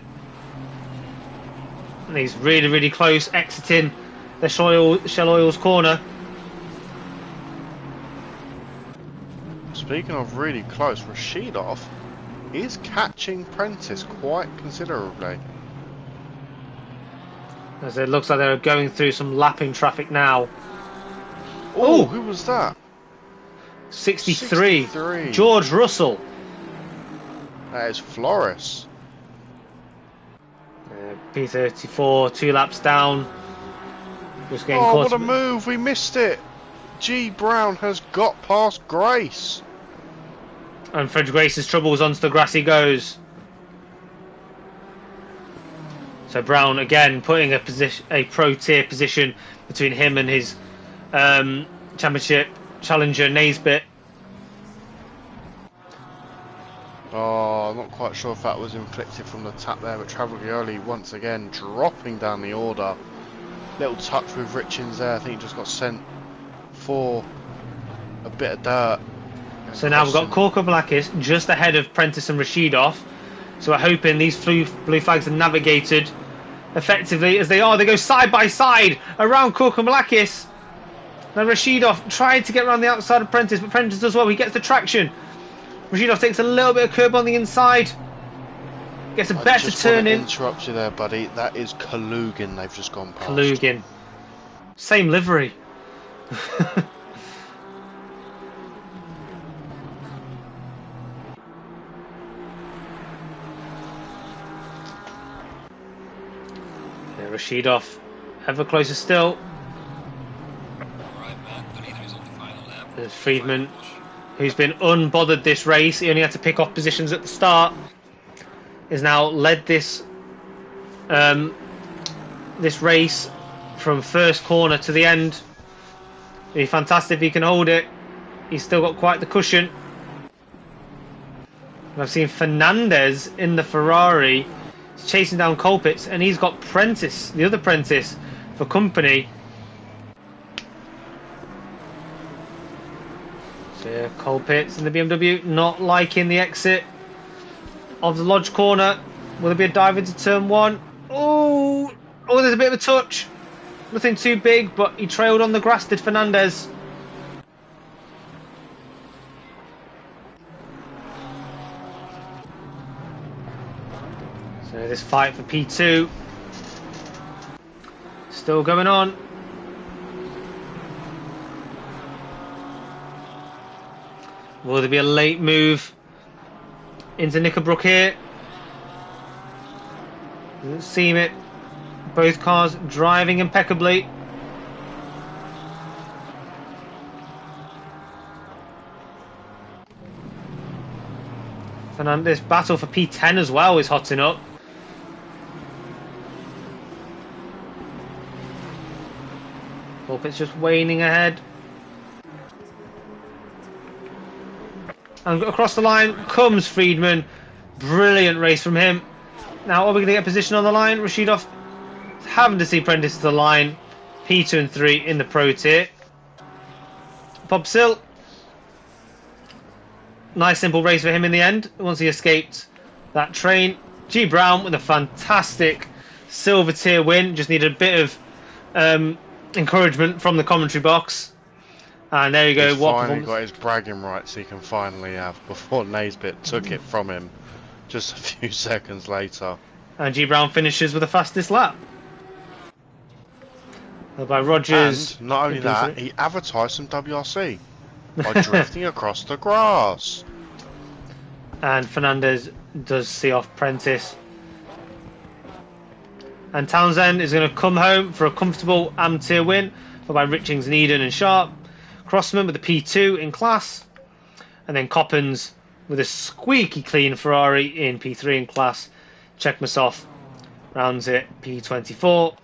S1: And he's really close, exiting the Shell Oil's corner.
S2: Speaking of really close, Rashidov is catching Prentice quite considerably.
S1: As it looks like they're going through some lapping traffic now.
S2: Oh, who was that?
S1: 63.
S2: 63.
S1: George Russell.
S2: That is Flores.
S1: P34, 2 laps down. Just getting
S2: Oh,
S1: caught.
S2: what a move! We missed it. G. Brown has got past Grace.
S1: And Fred Grace's troubles onto the grass he goes. So Brown again putting a pro tier position between him and his championship challenger Naisbitt.
S2: Oh, I'm not quite sure if that was inflicted from the tap there, but Travaglioli once again dropping down the order. Little touch with Richings there. I think he just got sent for a bit of dirt.
S1: So now we've got Korkoblakis just ahead of Prentice and Rashidov. So we're hoping these blue flags are navigated effectively as they are. They go side by side around Korkoblakis. Now Rashidov tried to get around the outside of Prentice, but Prentice does well. He gets the traction. Rashidov takes a little bit of curb on the inside. Gets a better turn in.
S2: Interrupt you there, buddy. That is Kalugin they've just gone past.
S1: Kalugin. Same livery. Rashidov ever closer still. There's Friedman, who's been unbothered this race. He only had to pick off positions at the start. Has now led this this race from first corner to the end. It'd be fantastic if he can hold it. He's still got quite the cushion. And I've seen Fernandez in the Ferrari chasing down Colpitts, and he's got Prentice, the other Prentice, for company. So Cole Pitts in the BMW not liking the exit of the Lodge corner. Will there be a dive into turn one? Oh, there's a bit of a touch. Nothing too big, but he trailed on the grass, did Fernandez. So this fight for P2 still going on. Will there be a late move into Knickerbrook here? Doesn't seem it. Both cars driving impeccably. Fernandez battle for P10 as well is hotting up. Hope it's just waning ahead. And across the line comes Friedman. Brilliant race from him. Now, are we going to get position on the line? Rashidov having to see Prentice to the line. P2 and 3 in the pro tier. Popsil. Nice simple race for him in the end. Once he escaped that train. G Brown with a fantastic silver tier win. Just needed a bit of encouragement from the commentary box. And there you go.
S2: He's finally got his bragging rights he can finally have before Naisbit took it from him just a few seconds later.
S1: And G Brown finishes with the fastest lap. By Rogers.
S2: And not only that, he advertised some WRC by drifting across the grass.
S1: And Fernandez does see off Prentice. And Townsend is going to come home for a comfortable AM tier win, followed by Richings, Needham and Sharp. Crossman with the P2 in class. And then Coppens with a squeaky clean Ferrari in P3 in class. Chekmasov rounds it P24.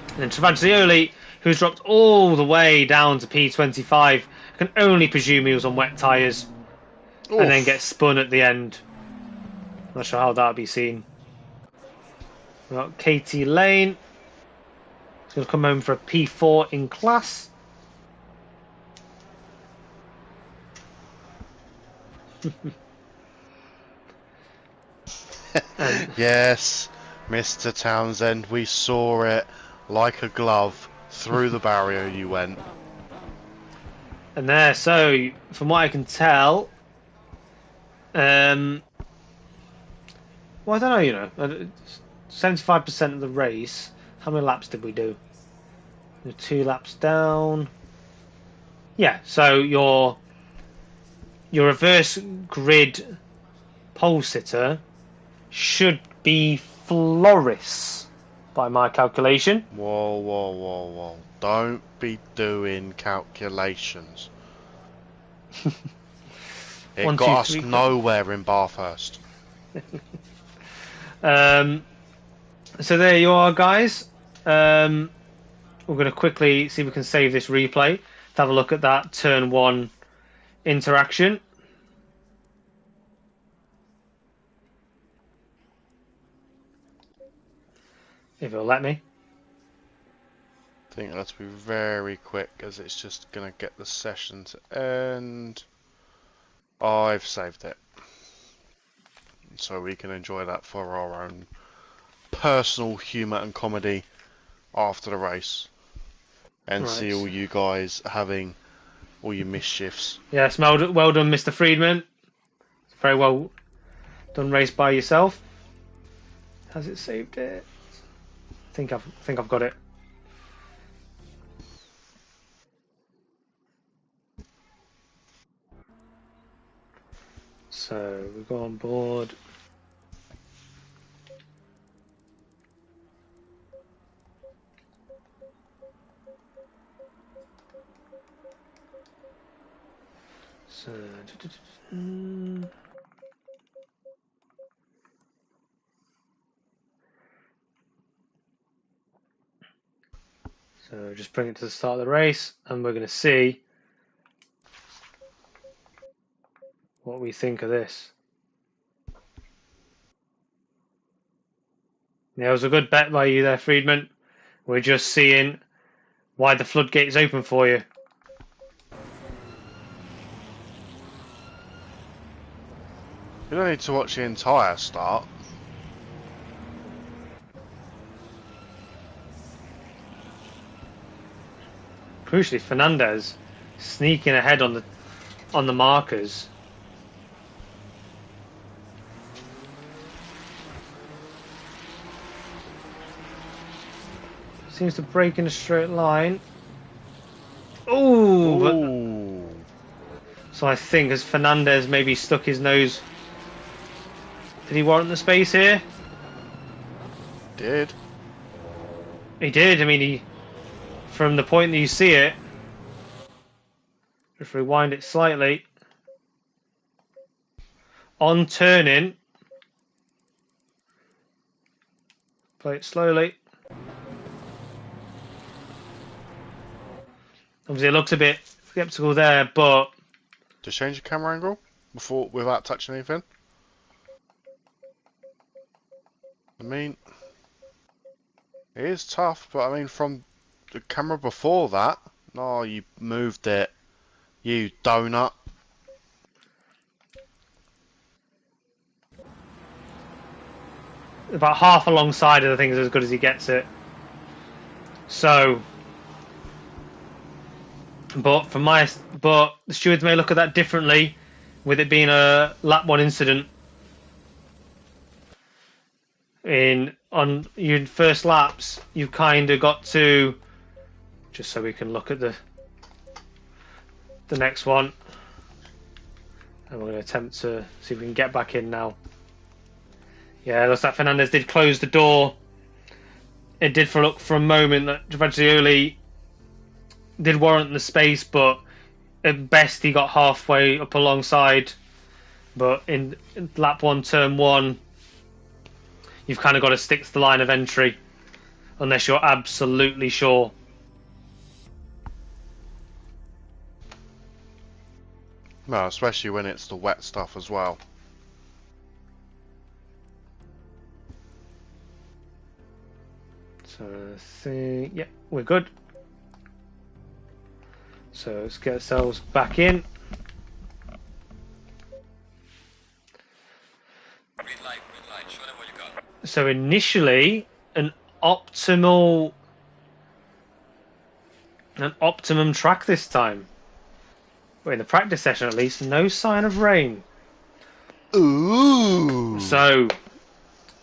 S1: And then Travaggioli, who's dropped all the way down to P25. I can only presume he was on wet tyres. And then gets spun at the end. Not sure how that'll be seen. We've got Katie Lane. He's going to come home for a P4 in class.
S2: Yes, Mr. Townsend, we saw it like a glove through the barrier you went.
S1: And there, so from what I can tell, well, I don't know, you know, 75% of the race. How many laps did we do? 2 laps down. Yeah, so your reverse grid pole sitter should be Floris by my calculation.
S2: Whoa, whoa, whoa, whoa. Don't be doing calculations. It
S1: 1, 2,
S2: got
S1: 3,
S2: us nowhere in Bathurst.
S1: So there you are, guys. We're going to quickly see if we can save this replay to have a look at that turn 1 interaction. If it'll let me.
S2: I think let's be very quick as it's just going to get the session to end. I've saved it. So we can enjoy that for our own personal humour and comedy after the race. And see all you guys having all your mischiefs.
S1: Yes, well done, Mr. Friedman. Very well done race by yourself. Has it saved it? I think I've got it. So we go on board. So just bring it to the start of the race, and we're going to see what we think of this. Yeah, it was a good bet by you there, Friedman. We're just seeing why the floodgate is open for you.
S2: You don't need to watch the entire start.
S1: Crucially, Fernandez sneaking ahead on the markers. Seems to break in a straight line. Ooh. So I think as Fernandez maybe stuck his nose. Did he warrant the space here?
S2: Did.
S1: He did. I mean, from the point that you see it, just rewind it slightly. On turning, play it slowly. Obviously, it looks a bit skeptical there, but
S2: Just change the camera angle without touching anything. I mean, it is tough, but I mean, from the camera before that, no, you moved it, you donut.
S1: about half alongside of the thing is as good as he gets it. So, but the stewards may look at that differently, with it being a lap one incident. On your first laps, you've kind of got to, just so we can look at the next one, and we're going to attempt to see if we can get back in now. Yeah, it looks like Fernandez did close the door. It did look for a moment that Giovagnoli did warrant the space, but at best he got halfway up alongside. But in lap one, turn one, you've kind of got to stick to the line of entry unless you're absolutely sure.
S2: No, especially when it's the wet stuff as well.
S1: So I think, yeah, we're good. So let's get ourselves back in.
S4: Green light, show them what you got.
S1: So initially, an optimum track this time. Well, in the practice session at least, no sign of rain.
S2: Ooh.
S1: So,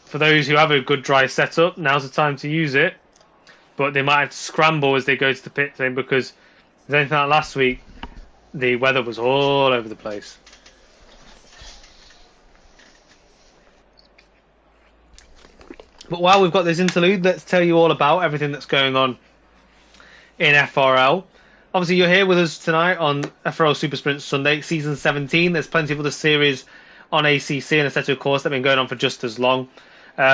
S1: for those who have a good dry setup, now's the time to use it. But they might have to scramble as they go to the pit lane because, if anything like last week, the weather was all over the place. But while we've got this interlude, let's tell you all about everything that's going on in FRL. Obviously, you're here with us tonight on FRL Super Sprint Sunday, Season 17. There's plenty of other series on ACC and etc. course that have been going on for just as long.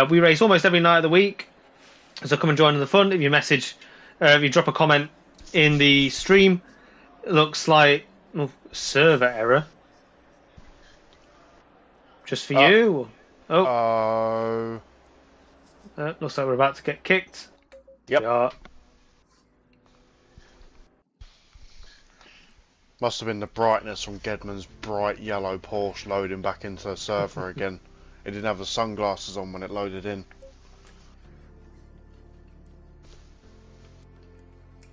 S1: We race almost every night of the week, so come and join in the fun. If you if you drop a comment in the stream, it looks like server error. Just for you. Looks like we're about to get kicked.
S2: Yep.
S1: Yeah.
S2: Must have been the brightness from Gedman's bright yellow Porsche loading back into the server again. It didn't have the sunglasses on when it loaded in.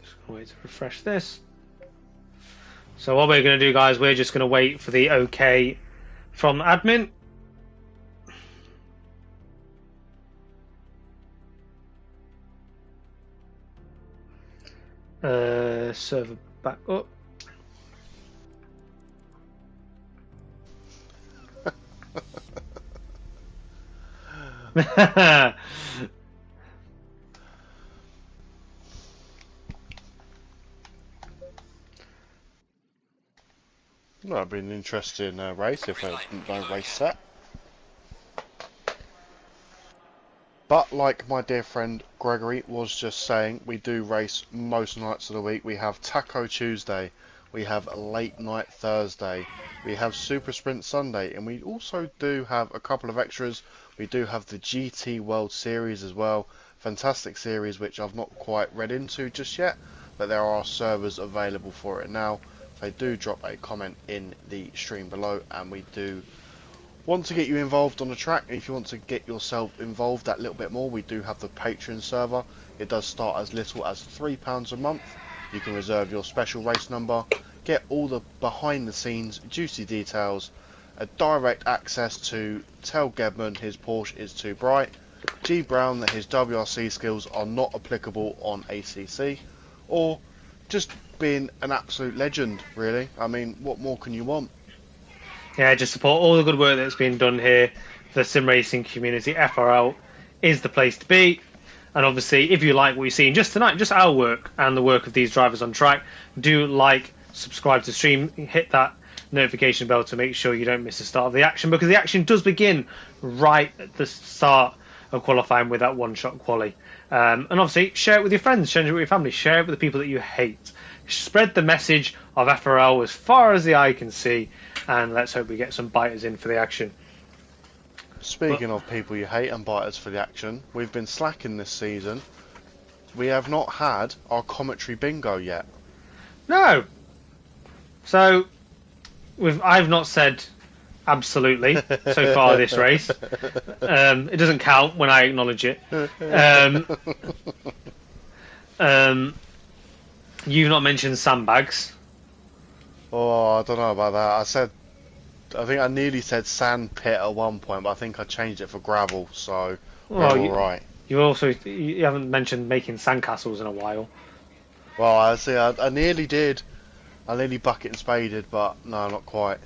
S1: Just gonna wait to refresh this. So what we're going to do, guys, we're just going to wait for the OK from admin. Server back up.
S2: Well, that'd be an interesting race if there's no race set. But like my dear friend Gregory was just saying, we do race most nights of the week. We have Taco Tuesday, we have Late Night Thursday, we have Super Sprint Sunday, and we also do have a couple of extras. We do have the GT World Series as well fantastic series which I've not quite read into just yet, but there are servers available for it now. So do drop a comment in the stream below, and we do want to get you involved on the track. If you want to get yourself involved that little bit more, we do have the Patreon server. It does start as little as £3 a month. You can reserve your special race number, get all the behind the scenes juicy details, a direct access to tell Gedman his Porsche is too bright, G Brown that his WRC skills are not applicable on ACC, or just being an absolute legend, really. I mean, what more can you want?
S1: Yeah, just support all the good work that's been done here. The sim racing community, FRL is the place to be. And obviously, if you like what you've seen just tonight, just our work and the work of these drivers on track, do like, subscribe to the stream, hit that notification bell to make sure you don't miss the start of the action, because the action does begin right at the start of qualifying with that one-shot quali. And obviously, share it with your friends, share it with your family, share it with the people that you hate. Spread the message of FRL as far as the eye can see, and let's hope we get some biters in for the action.
S2: Speaking of people you hate and biters for the action, we've been slacking this season. We have not had our commentary bingo yet.
S1: No. So, I've not said absolutely so far this race. It doesn't count when I acknowledge it. You've not mentioned sandbags.
S2: Oh, I don't know about that. I think I nearly said sand pit at one point, but I think I changed it for gravel, so we're all right.
S1: You haven't mentioned making sandcastles in a while.
S2: Well, I nearly did. I nearly bucket and spaded, but no, not quite.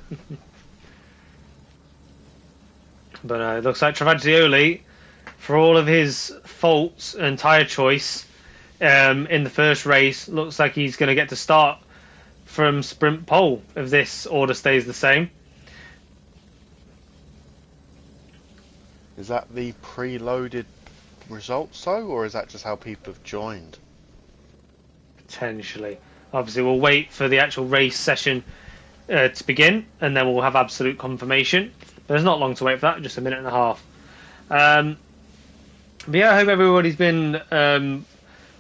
S1: But it looks like Travaggioli, for all of his faults and tyre choice in the first race, looks like he's going to get to start from sprint pole if this order stays the same.
S2: Is that the preloaded results though, or is that just how people have joined?
S1: Potentially. Obviously, we'll wait for the actual race session to begin, and then we'll have absolute confirmation. There's not long to wait for that, just a minute and a half. But yeah, I hope everybody's been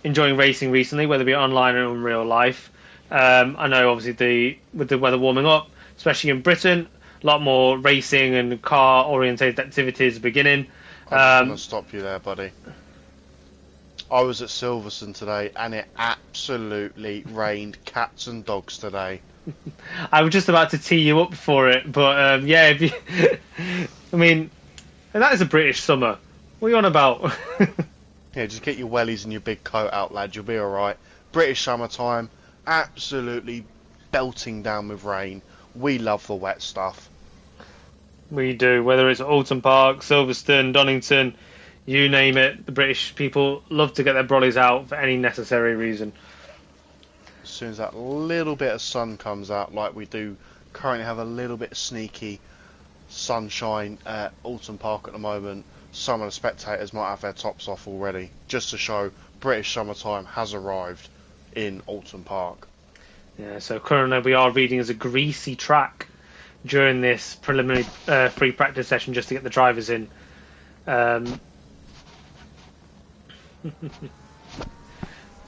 S1: enjoying racing recently, whether it be online or in real life. I know, obviously, with the weather warming up, especially in Britain, a lot more racing and car-orientated activities beginning.
S2: I'm going to stop you there, buddy. I was at Silverstone today, and it absolutely rained cats and dogs today.
S1: I was just about to tee you up for it, but yeah, if you, I mean, that is a British summer. What are you on about?
S2: Yeah, just get your wellies and your big coat out, lad. You'll be alright. British summertime, absolutely belting down with rain. We love the wet stuff.
S1: We do, whether it's Oulton Park, Silverstone, Donington, you name it. The British people love to get their brollies out for any necessary reason.
S2: As soon as that little bit of sun comes out, like we do currently have a little bit of sneaky sunshine at Oulton Park at the moment, some of the spectators might have their tops off already, just to show British summertime has arrived in Oulton Park.
S1: Yeah, so currently we are reading as a greasy track during this preliminary free practice session just to get the drivers in.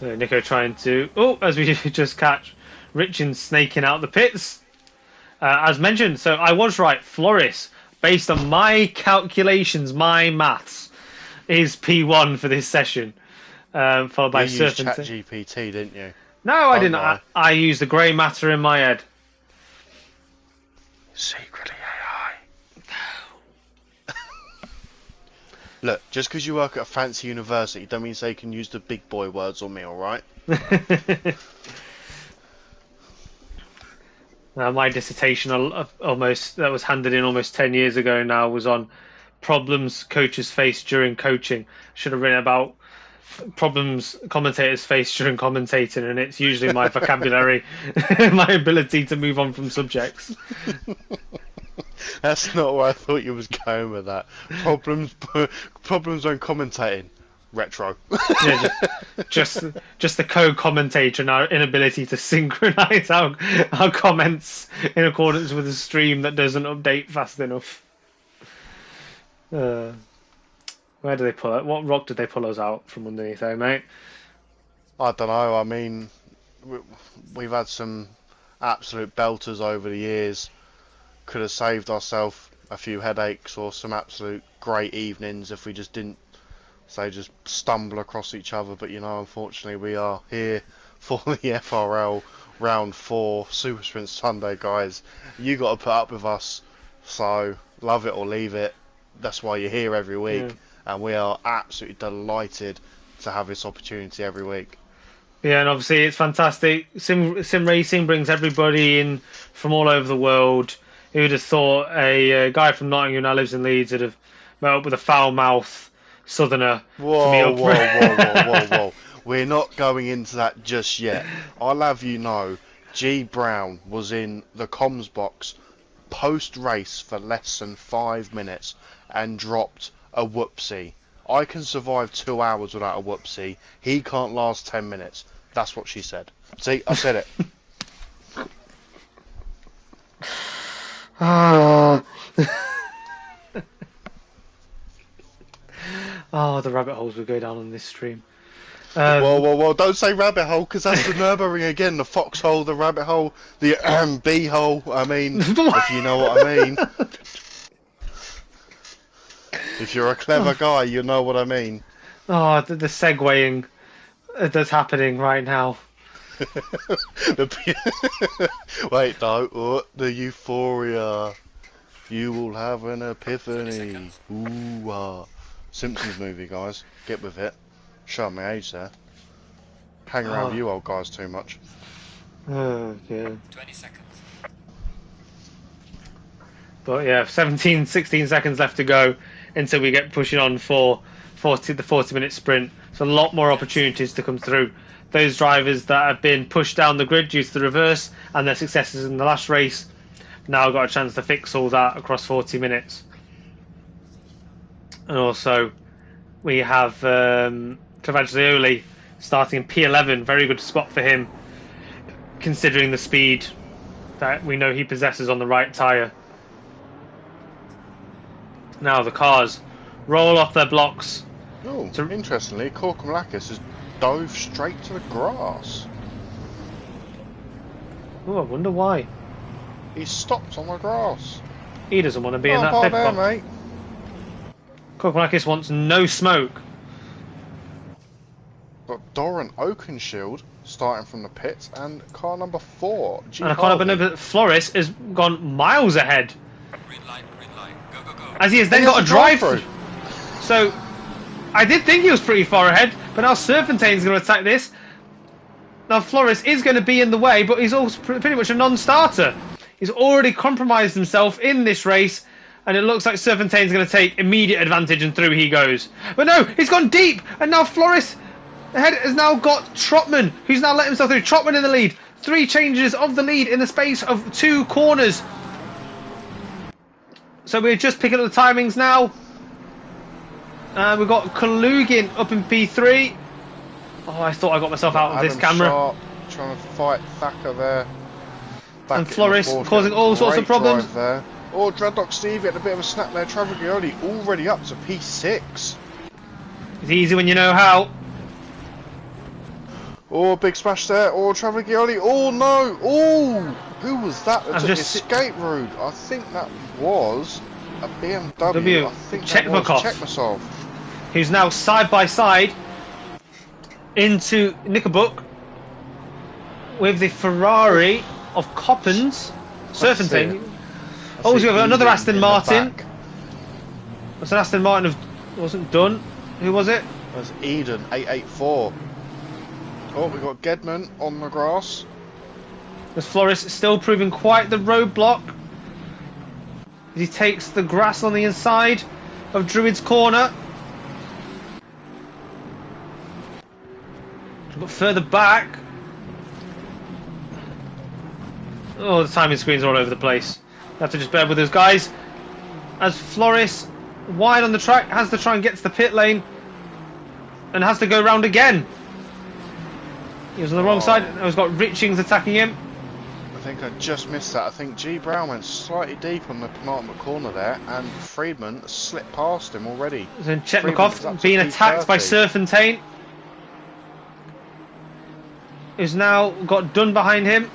S1: So Nico trying to, as we just catch, Richin snaking out the pits. As mentioned, so I was right, Floris, based on my calculations, my maths, is P1 for this session. Followed by
S2: You used
S1: Serpent.
S2: ChatGPT, didn't you?
S1: No, I
S2: Don't
S1: didn't.
S2: lie.
S1: I used the grey matter in my head.
S2: Secretly AI. Look, just because you work at a fancy university, don't mean say you can use the big boy words on me, alright?
S1: Now, my dissertation that was handed in almost 10 years ago now was on problems coaches face during coaching. Should have written about problems commentators face during commentating, and it's usually my vocabulary, my ability to move on from subjects.
S2: That's not where I thought you was going with that. Problems when commentating. Retro.
S1: Yeah, just the co-commentator and our inability to synchronize our comments in accordance with a stream that doesn't update fast enough. Well, Where do they pull it? What rock did they pull us out from underneath there, mate?
S2: I don't know. I mean, we've had some absolute belters over the years. Could have saved ourselves a few headaches or some absolute great evenings if we just didn't, say, just stumble across each other. But you know, unfortunately, we are here for the FRL Round 4 Super Sprint Sunday, guys. You got to put up with us. So love it or leave it. That's why you're here every week, and we are absolutely delighted to have this opportunity every week.
S1: Yeah, and obviously it's fantastic. Sim racing brings everybody in from all over the world. Who would have thought a guy from Nottingham who now lives in Leeds would have met up with a foul mouth southerner to meet
S2: Whoa,
S1: up?
S2: whoa. We're not going into that just yet. I'll have you know, G Brown was in the comms box post-race for less than 5 minutes and dropped a whoopsie. I can survive 2 hours without a whoopsie. He can't last 10 minutes. That's what she said. See, I said it.
S1: Oh, the rabbit holes we go down on this stream.
S2: Whoa, don't say rabbit hole, because that's the Nürburgring again. The foxhole, the rabbit hole, the bee hole. I mean, if you know what I mean. If you're a clever guy, you know what I mean.
S1: Oh, the segueing that's happening right now.
S2: Wait, no, the euphoria. You will have an epiphany. Ooh, Simpsons movie, guys. Get with it. Show my age there. Hang around with you old guys too much.
S1: Oh, yeah.
S4: 20 seconds.
S1: But yeah, 16 seconds left to go until we get pushing on for the 40-minute sprint. So a lot more opportunities to come through. Those drivers that have been pushed down the grid due to the reverse and their successes in the last race now got a chance to fix all that across 40 minutes. And also we have Cavaglioli starting in P11. Very good spot for him, considering the speed that we know he possesses on the right tyre. Now the cars roll off their blocks.
S2: Oh, interestingly, Korkumlakis has dove straight to the grass.
S1: Oh, I wonder why.
S2: He stopped on the grass.
S1: He doesn't want to be in that pit
S2: there,
S1: box.
S2: mate.
S1: Korkumlakis wants no smoke.
S2: Got Doran Oakenshield starting from the pits, and car number 4.
S1: And I can't remember that Floris has gone miles ahead.
S4: Green light, go.
S1: As he has then got a drive through. So I did think he was pretty far ahead, but now Serpentine's going to attack this. Now Floris is going to be in the way, but he's also pretty much a non-starter. He's already compromised himself in this race, and it looks like Serpentine's going to take immediate advantage, and through he goes. But no, he's gone deep, and now Floris ahead has now got Trotman, who's now let himself through. Trotman in the lead. 3 changes of the lead in the space of 2 corners. So we're just picking up the timings now. We've got Kalugin up in P3. Oh, I thought I got myself out of this camera.
S2: Sharp trying to fight Thacker there.
S1: And Floris causing all sorts of problems.
S2: There. Oh, Dreadlock Stevie had a bit of a snap there. Travaglioli already up to P6.
S1: It's easy when you know how.
S2: Oh, big smash there. Oh, Travaglioli. Oh, no. Oh, who was that took the escape route? I think that was a BMW. I think that was Chekmasov.
S1: Who's now side by side into Knickerbook with the Ferrari of Coppens. Serpentine. Oh, we've got another Aston Martin. That's an Aston Martin wasn't done. Who was it?
S2: It was Eden 884. Oh, we got Gedman on the grass.
S1: As Floris still proving quite the roadblock. As he takes the grass on the inside of Druid's corner. But further back. Oh, the timing screens are all over the place. You have to just bear with those guys. As Floris, wide on the track, has to try and get to the pit lane. And has to go round again. He was on the wrong side. He's got Richings attacking him.
S2: I think I just missed that. I think G Brown went slightly deep on the penultimate corner there, and Friedman slipped past him already.
S1: Then
S2: Friedman is up
S1: Chetmakov
S2: to
S1: being attacked by
S2: P30.
S1: Serpentine, who's now got done behind him.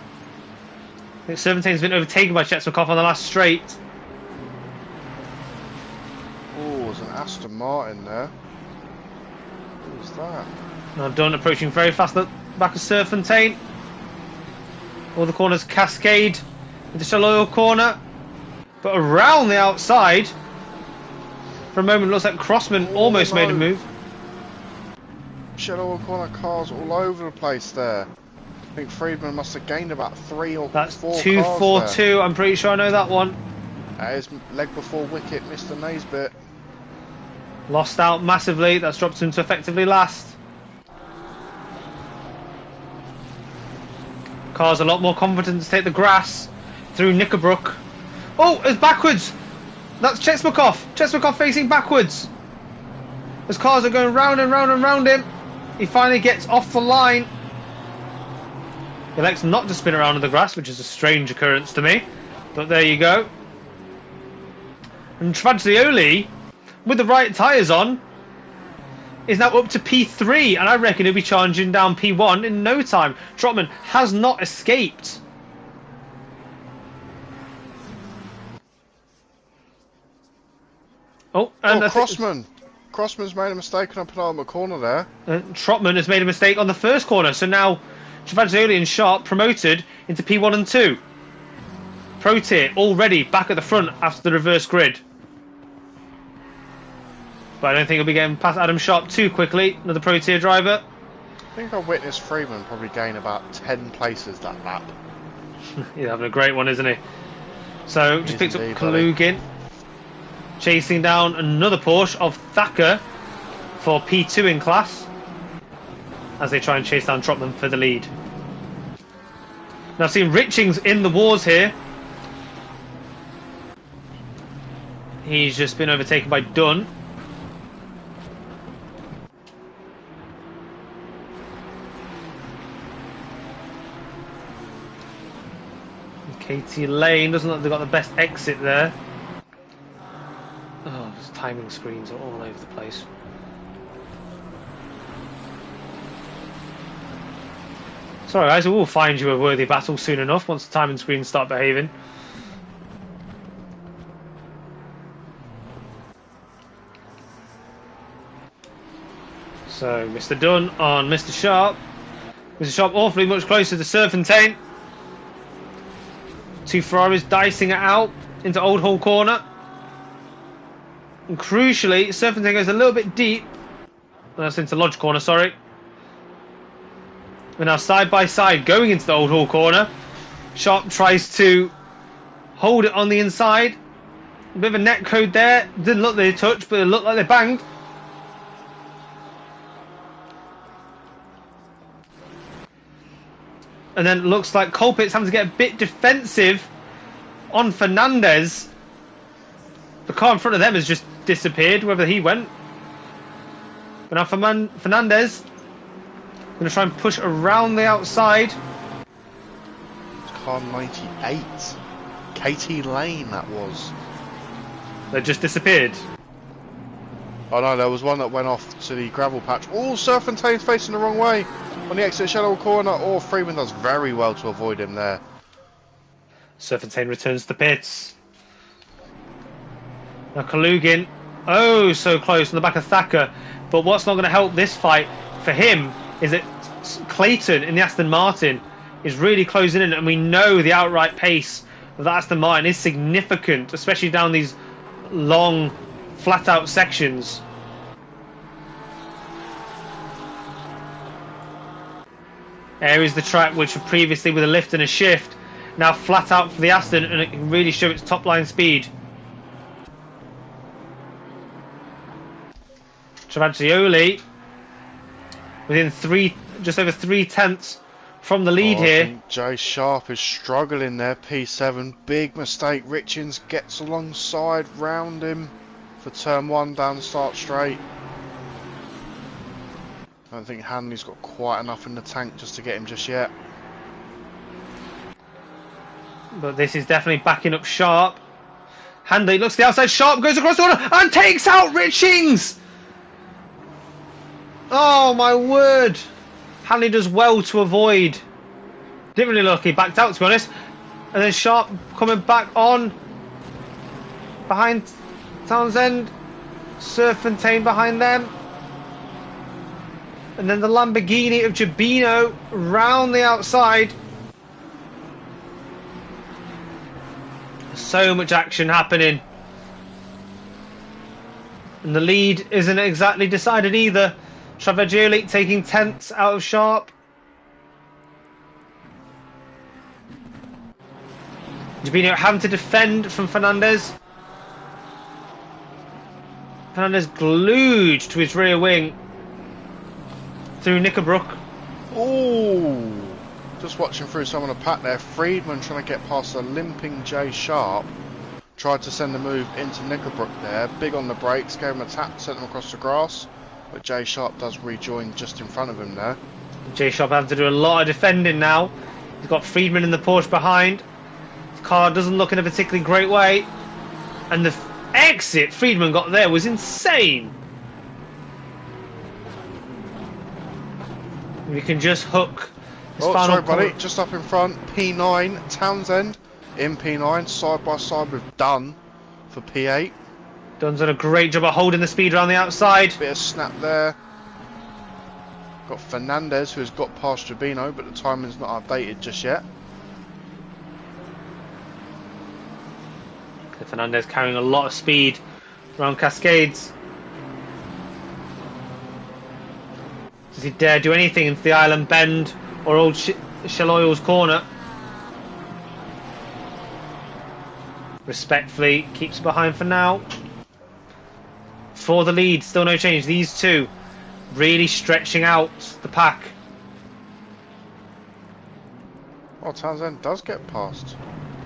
S1: I think Serpentine's been overtaken by Chetmakov on the last straight.
S2: Oh, there's an Aston Martin there. Who's that?
S1: Now Dunn approaching very fast at the back of Serpentine. All the corners cascade into shallow oil corner, but around the outside. For a moment, it looks like Crossman almost made a move.
S2: Shallow oil corner cars all over the place there. I think Friedman must have gained about 3 or 4
S1: That's
S2: cars
S1: 2-4-2.
S2: there.
S1: I'm pretty sure I know that one.
S2: That is leg before wicket, Mr. Naisbitt.
S1: Lost out massively. That's dropped him to effectively last. Car's a lot more confident to take the grass through Knickerbrook. Oh, it's backwards. That's Chesmakov. Chesmakov facing backwards. As cars are going round and round and round him, he finally gets off the line. He elects not to spin around in the grass, which is a strange occurrence to me. But there you go. And Travaglioli, with the right tyres on, is now up to P3, and I reckon he'll be charging down P1 in no time. Trotman has not escaped. Oh, and
S2: Crossman. Crossman's made a mistake on a penultimate corner there.
S1: Trotman has made a mistake on the first corner, so now Travaglioli and Sharp promoted into P1 and 2. Pro tier already back at the front after the reverse grid. But I don't think he'll be getting past Adam Sharp too quickly, another Pro tier driver.
S2: I think I witnessed Freeman probably gain about 10 places that lap.
S1: He's having a great one, isn't he? So, just picked up
S2: indeed,
S1: Kalugin. Chasing down another Porsche of Thacker for P2 in class, as they try and chase down Trotman for the lead. Now, seeing Richings in the wars here. He's just been overtaken by Dunn. Katie Lane doesn't look like they've got the best exit there. Oh, those timing screens are all over the place. Sorry guys, we'll find you a worthy battle soon enough once the timing screens start behaving. So, Mr. Dunn on Mr. Sharp. Mr. Sharp awfully much closer to Serpentine. Two Ferraris dicing it out into Old Hall corner. And crucially, Serpentine goes a little bit deep. That's into Lodge corner, sorry. We're now side by side going into the Old Hall corner. Sharp tries to hold it on the inside. A bit of a net code there. Didn't look like they touched, but it looked like they banged. And then it looks like Colpitt's having to get a bit defensive on Fernandez. The car in front of them has just disappeared, wherever he went. But now Fernandez going to try and push around the outside.
S2: It's car 98. Katie Lane, that was.
S1: They just disappeared.
S2: Oh no, there was one that went off to the gravel patch. Oh, Serpentine's facing the wrong way on the exit shallow corner. Oh, Freeman does very well to avoid him there.
S1: Serpentine returns to pits. Now Kalugin, oh so close on the back of Thacker. But what's not going to help this fight for him is that Clayton in the Aston Martin is really closing in, and we know the outright pace of the Aston Martin is significant, especially down these long flat out sections. Areas of the track which were previously with a lift and a shift, now flat out for the Aston, and it can really show its top line speed. Travaglioli within just over 3/10 from the lead here.
S2: I think Jay Sharp is struggling there. P7, big mistake. Richings gets alongside, round him for turn 1 down the start straight. I don't think Hanley's got quite enough in the tank just to get him just yet.
S1: But this is definitely backing up Sharp. Handley looks to the outside. Sharp goes across the corner and takes out Richings. Oh my word. Handley does well to avoid. Didn't really look, he backed out to be honest. And then Sharp coming back on. Behind Townsend. Serfontaine behind them. And then the Lamborghini of Gibino round the outside. So much action happening. And the lead isn't exactly decided either. Travaglioli taking tenths out of Sharp. Gibino having to defend from Fernandez. Fernandez glued to his rear wing. Through Knickerbrook.
S2: Ooh, just watching through some of the pack there. Friedman trying to get past a limping Jay Sharp. Tried to send the move into Knickerbrook there. Big on the brakes, gave him a tap, sent him across the grass. But Jay Sharp does rejoin just in front of him there.
S1: Jay Sharp having to do a lot of defending now. He's got Friedman in the Porsche behind. His car doesn't look in a particularly great way. And the exit Friedman got there was insane. We can just hook this
S2: Oh,
S1: final
S2: sorry buddy,
S1: corner.
S2: just up in front, P9, Townsend in P9, side by side with Dunn for P8.
S1: Dunn's done a great job of holding the speed around the outside.
S2: Bit of snap there. Got Fernandez who has got past Gibino, but the timing's not updated just yet.
S1: Fernandez carrying a lot of speed around Cascades. Does he dare do anything into the island bend or old Shell Oil's corner? Respectfully keeps behind for now. For the lead, still no change. These two really stretching out the pack.
S2: Oh, Townsend does get past.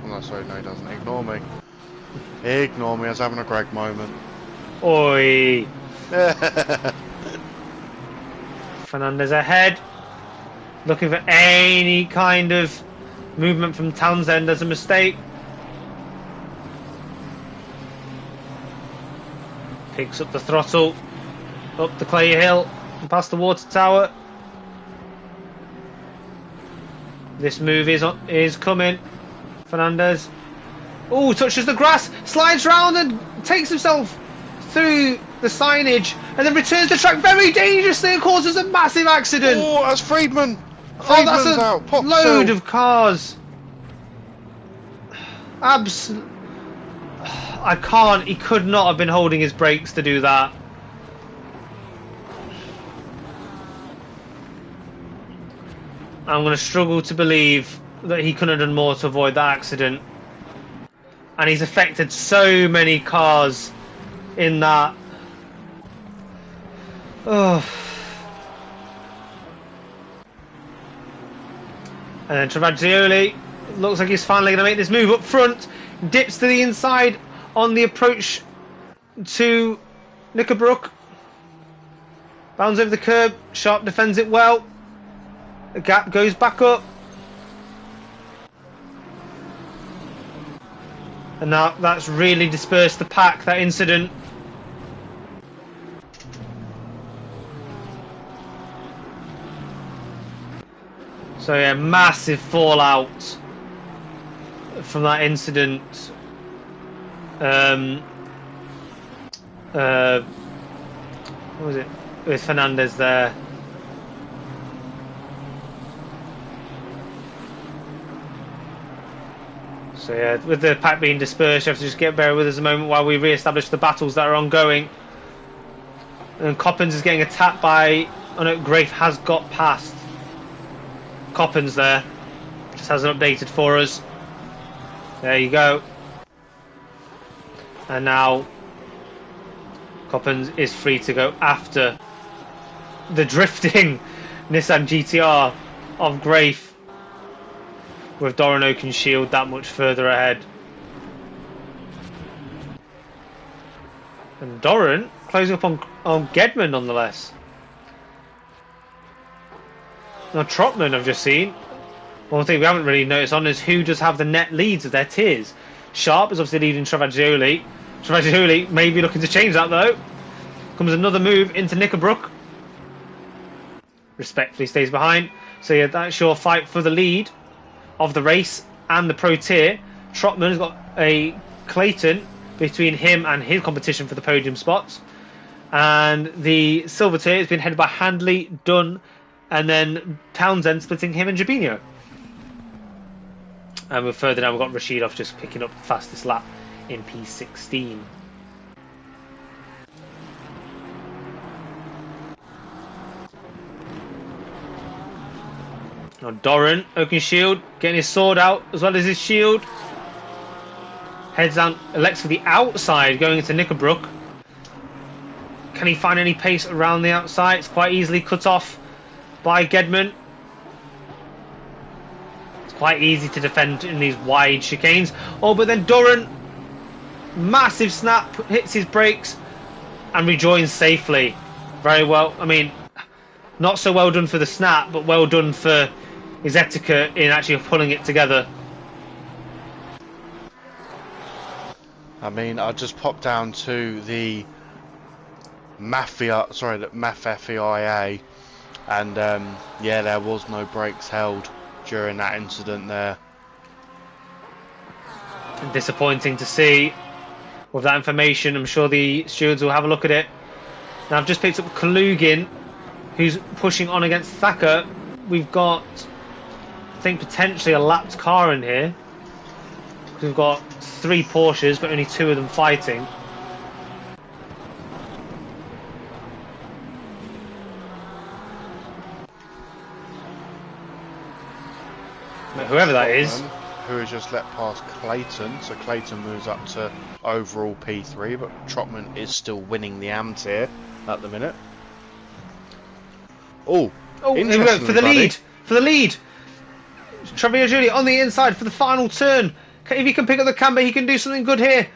S2: Oh, no, sorry, no, he doesn't. Ignore me. Ignore me, I was having a Greg moment.
S1: Oi! Fernandez ahead. Looking for any kind of movement from Townsend as a mistake. Picks up the throttle. Up the clay hill. And past the water tower. This move is coming. Fernandez. Oh, touches the grass. Slides round and takes himself through the signage. And then returns the track very dangerously and causes a massive accident.
S2: Oh, that's Friedman.
S1: Oh,
S2: Friedman's
S1: that's a
S2: out. Pop
S1: load
S2: cell.
S1: of cars. I can't. He could not have been holding his brakes to do that. I'm going to struggle to believe that he couldn't have done more to avoid that accident. And he's affected so many cars in that. Oh. And then Travaglioli looks like he's finally going to make this move up front. Dips to the inside on the approach to Knickerbrook. Bounds over the curb. Sharp defends it well. The gap goes back up. And now that's really dispersed the pack, that incident. So yeah, massive fallout from that incident. What was it? With Fernandez there. So yeah, with the pack being dispersed, you have to just bear with us a moment while we re-establish the battles that are ongoing. And Coppens is getting attacked by... Oh no, Grafe has got past Coppens there. Just hasn't updated for us. There you go. And now Coppens is free to go after the drifting Nissan GTR of Grafe, with Doran Oakenshield that much further ahead. And Doran closing up on Gedman nonetheless. Now Trotman I've just seen. One thing we haven't really noticed on is who does have the net leads of their tiers. Sharp is obviously leading Travaglioli. Travaglioli may be looking to change that though. Comes another move into Knickerbrook. Respectfully stays behind. So yeah, that's your fight for the lead of the race and the pro tier. Trotman has got a Clayton between him and his competition for the podium spots. And the silver tier has been headed by Handley, Dunn, and then Townsend splitting him and Jabinho. And we're further down, we've got Rashidov just picking up the fastest lap in P16. Now Doran, Oakenshield, getting his sword out as well as his shield. Heads down, elects for the outside, going into Knickerbrook. Can he find any pace around the outside? It's quite easily cut off by Gedman. It's quite easy to defend in these wide chicanes. Oh, but then Doran, massive snap, hits his brakes and rejoins safely. Very well. I mean, not so well done for the snap, but well done for his etiquette in actually pulling it together.
S2: I mean, I just popped down to the FIA, and yeah, there was no brakes held during that incident there.
S1: Disappointing to see. With that information, I'm sure the stewards will have a look at it. Now I've just picked up Kalugin, who's pushing on against Thacker. We've got, I think, potentially a lapped car in here. We've got 3 Porsches, but only 2 of them fighting. Whoever that is.
S2: Who has just let past Clayton, so Clayton moves up to overall P3, but Trotman is still winning the AM tier at the minute. Oh,
S1: for the lead! For the lead! Travaglioli on the inside for the final turn. If he can pick up the camber, he can do something good here.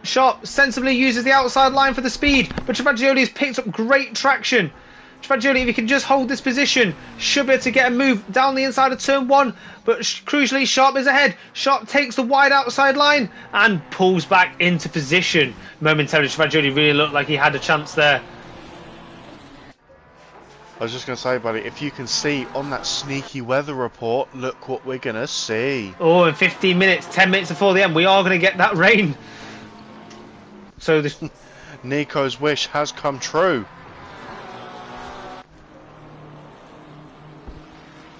S1: Sharp sensibly uses the outside line for the speed, but Travaglioli has picked up great traction. Travaglioli, if he can just hold this position, should be able to get a move down the inside of turn 1, but crucially Sharp is ahead. Sharp takes the wide outside line and pulls back into position. Momentarily, Travaglioli really looked like he had a chance there.
S2: I was just going to say, buddy, if you can see on that sneaky weather report, look what we're going to see.
S1: Oh, in 15 minutes, 10 minutes before the end, we are going to get that rain. So this
S2: Nico's wish has come true.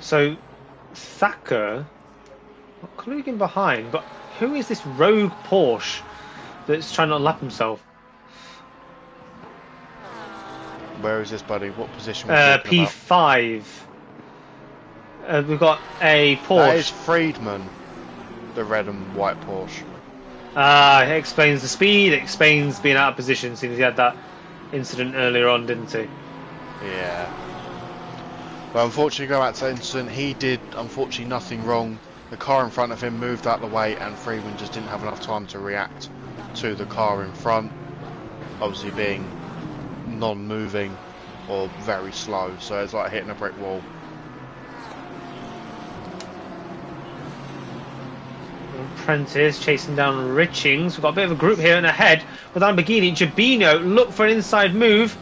S1: So Thacker, Kalugin behind, but who is this rogue Porsche that's trying to lap himself?
S2: Where is this, buddy? What position?
S1: P5. We've got a Porsche.
S2: That is Friedman, the red and white Porsche.
S1: It explains the speed. It explains being out of position, since he had that incident earlier on, didn't he?
S2: Yeah. Well, unfortunately, go back to that incident. He did, unfortunately, nothing wrong. The car in front of him moved out of the way, and Friedman just didn't have enough time to react to the car in front. Obviously, being non-moving or very slow, so it's like hitting a brick wall.
S1: Prentice chasing down Richings. We've got a bit of a group here and ahead with Lamborghini. Jabinho look for an inside move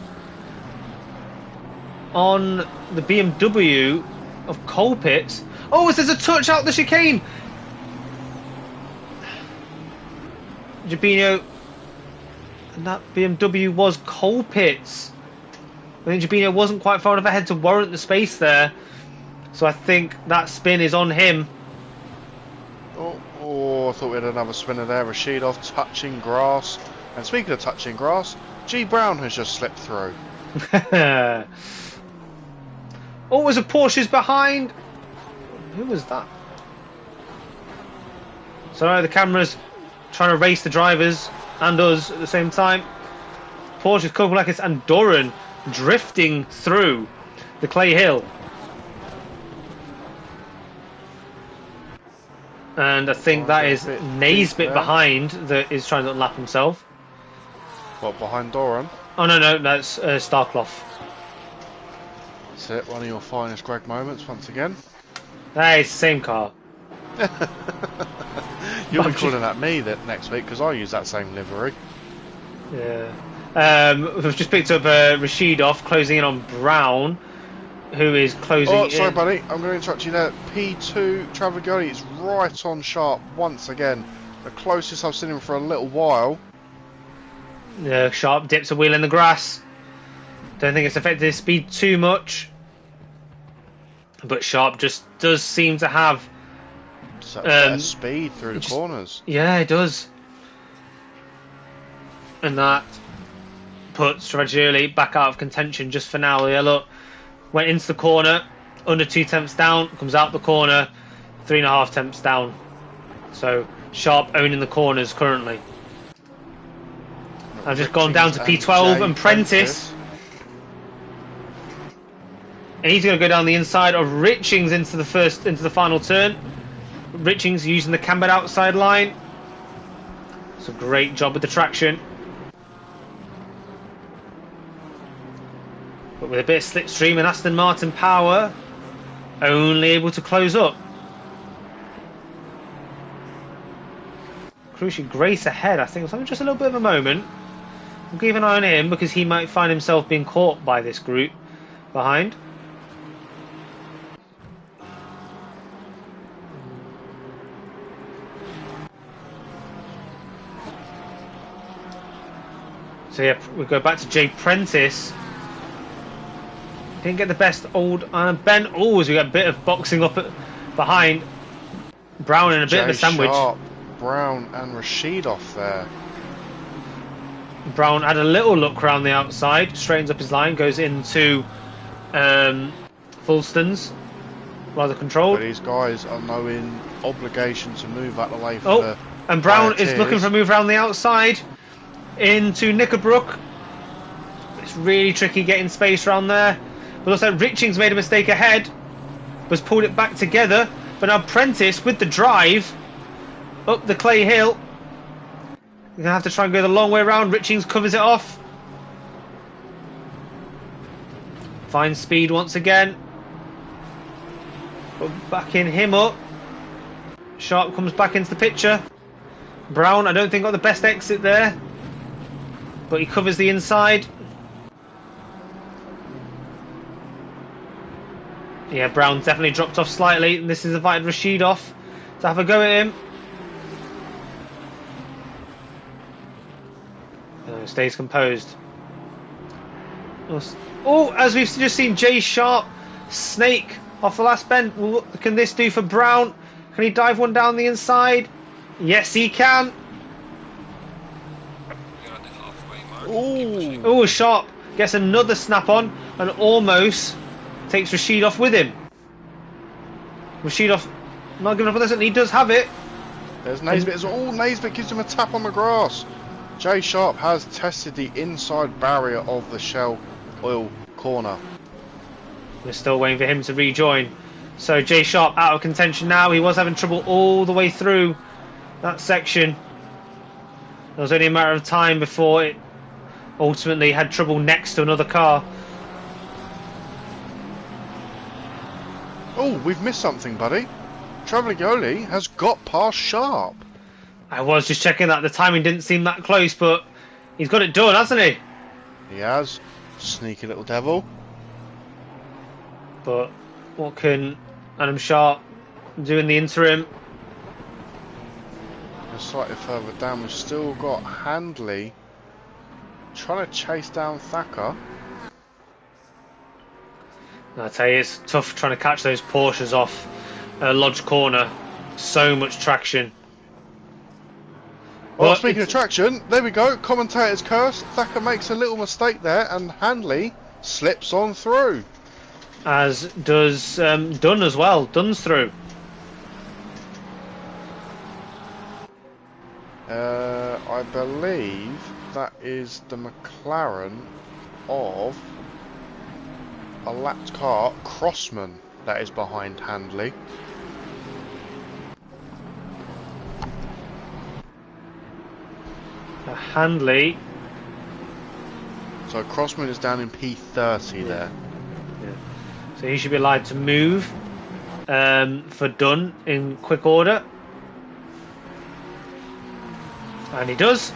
S1: on the BMW of Colpitts. Oh, there's a touch out the chicane. Jabinho, and that BMW was Colpitts. I think Jabinho wasn't quite far enough ahead to warrant the space there, so I think that spin is on him.
S2: Oh, I thought we had another spinner there. Rashidov touching grass. And speaking of touching grass, G Brown has just slipped through.
S1: Oh, was a Porsche's behind. Who was that? So now the camera's trying to race the drivers and us at the same time. Porsche's, Kokolakis and Doran drifting through the clay hill. And I think that is Naisbitt behind that is trying to unlap himself.
S2: What, behind Doran?
S1: Oh no, that's Starclough.
S2: That's it, one of your finest Greg moments once again.
S1: Hey, it's the same car.
S2: You'll be calling at me that next week because I use that same livery.
S1: Yeah. We've just picked up Rashidov closing in on Brown, who is closing in.
S2: Oh, sorry, buddy. I'm going to interrupt you there. P2 Travagoli is right on Sharp once again. The closest I've seen him for a little while.
S1: Sharp dips a wheel in the grass. Don't think it's affected his speed too much. But Sharp just does seem to have
S2: better speed through the corners.
S1: Yeah, it does. And that puts Travagoli back out of contention just for now. Yeah, look. Went into the corner, under 2 tenths down, comes out the corner, 3.5 tenths down. So Sharp owning the corners currently. I've just gone down to P12 and Prentice. And he's going to go down the inside of Richings into the final turn. Richings using the cambered outside line. It's a great job with the traction. But with a bit of slipstream and Aston Martin power, only able to close up. Crucially, Grace ahead, I think. So just a little bit of a moment. We'll keep an eye on him because he might find himself being caught by this group behind. So yeah, we go back to Jay Prentice. Didn't get the best old Ben. Oh, as we got a bit of boxing up behind. Brown in a bit of a sandwich.
S2: Sharp, Brown and Rashidov there.
S1: Brown had a little look around the outside, straightens up his line, goes into Fulston's, rather controlled.
S2: But these guys are knowing obligation to move out the way for the
S1: and Brown is looking for a move around the outside into Knickerbrook. It's really tricky getting space around there. But also Richings made a mistake ahead, was pulled it back together. But now Prentice with the drive up the clay hill. You're going to have to try and go the long way around. Richings covers it off. Finds speed once again. But backing him up. Sharp comes back into the picture. Brown, I don't think got the best exit there. But he covers the inside. Yeah, Brown definitely dropped off slightly. And this has invited Rashidov to have a go at him. Stays composed. Oh, as we've just seen Jay Sharp snake off the last bend. What can this do for Brown? Can he dive one down the inside? Yes, he can. Oh, Sharp gets another snap on and almost takes Rashidov with him. Rashidov not giving up on this, and he does have it.
S2: There's Naismith. Naismith gives him a tap on the grass. Jay Sharp has tested the inside barrier of the Shell Oil corner.
S1: We're still waiting for him to rejoin. So Jay Sharp out of contention now. He was having trouble all the way through that section. It was only a matter of time before it ultimately had trouble next to another car.
S2: Oh, we've missed something, buddy. Travagoli has got past Sharp.
S1: I was just checking that. The timing didn't seem that close, but he's got it done, hasn't he?
S2: He has. Sneaky little devil.
S1: But what can Adam Sharp do in the interim?
S2: Just slightly further down, we've still got Handley trying to chase down Thacker.
S1: I tell you, it's tough trying to catch those Porsches off Lodge Corner. So much traction.
S2: Well, speaking of traction, there we go. Commentator's curse. Thacker makes a little mistake there, and Handley slips on through.
S1: As does Dunn as well. Dunn's through.
S2: I believe that is the McLaren of a lapped car, Crossman, that is behind Handley.
S1: Handley.
S2: So Crossman is down in P30 there.
S1: Yeah. So he should be allowed to move. for Dunn in quick order. And he does.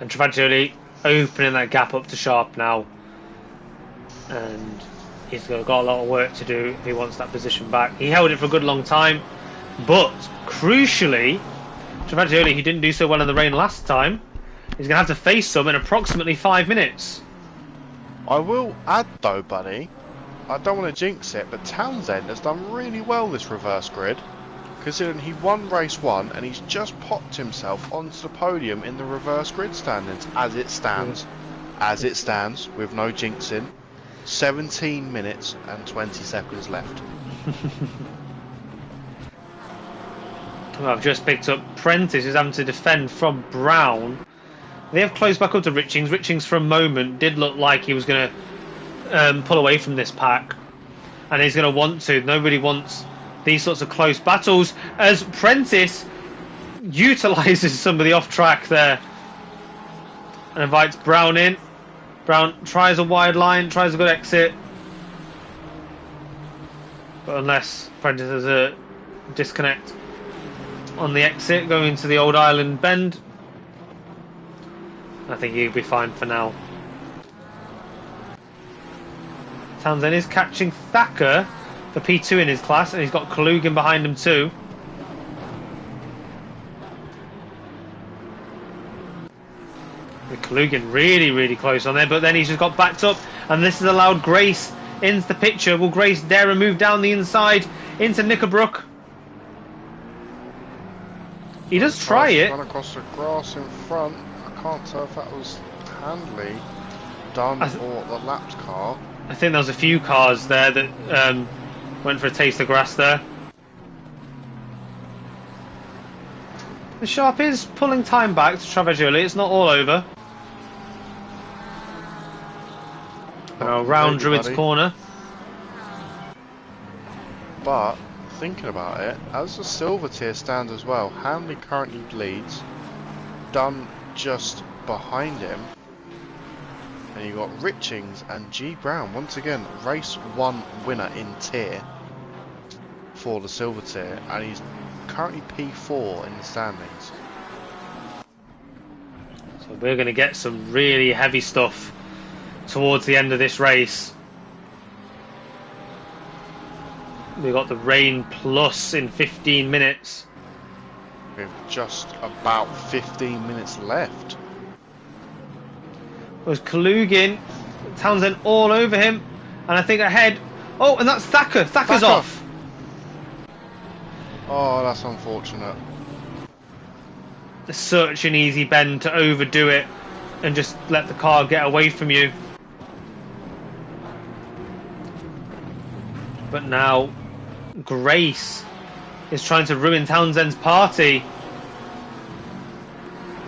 S1: And Travaglioli opening that gap up to Sharp now. And he's got a lot of work to do if he wants that position back. He held it for a good long time. But, crucially, Travaglioli, who didn't do so well in the rain last time, is going to have to face some in approximately 5 minutes.
S2: I will add though, buddy, I don't want to jinx it, but Townsend has done really well this reverse grid, considering he won race 1 and he's just popped himself onto the podium in the reverse grid standings as it stands. As it stands, with no jinxing. 17 minutes and 20 seconds left.
S1: Well, I've just picked up Prentice, who's having to defend from Brown. They have closed back up to Richings. Richings, for a moment, did look like he was going to pull away from this pack. And he's going to want to. Nobody wants these sorts of close battles. As Prentice utilises some of the off-track there. And invites Brown in. Brown tries a wide line, tries a good exit. But unless Prentice has a disconnect on the exit going to the Old Island bend, I think he'll be fine for now. Townsend is catching Thacker for P2 in his class, and he's got Kalugan behind him too. With Kalugan really close on there, but then he's just got backed up, and this has allowed Grace into the picture. Will Grace dare a move down the inside into Knickerbrook? He does try it.
S2: Run across the grass in front. I can't tell if that was Handley done or the lapped car.
S1: I think there was a few cars there that went for a taste of grass there. The Sharp is pulling time back to Travaglioli. It's not all over. Now round Druid's corner.
S2: But thinking about it, as the silver tier stands as well, Handley currently leads. Dunn just behind him. And you got Richings and G Brown once again, race 1 winner in tier for the silver tier, and he's currently P4 in the standings.
S1: So we're going to get some really heavy stuff towards the end of this race. We've got the rain plus in 15 minutes.
S2: With just about 15 minutes left.
S1: There's Kalugan, Townsend all over him, and I think ahead. Oh, and that's Thacker. Thacker's off.
S2: Oh, that's unfortunate.
S1: It's such an easy bend to overdo it and just let the car get away from you. But now Grace is trying to ruin Townsend's party.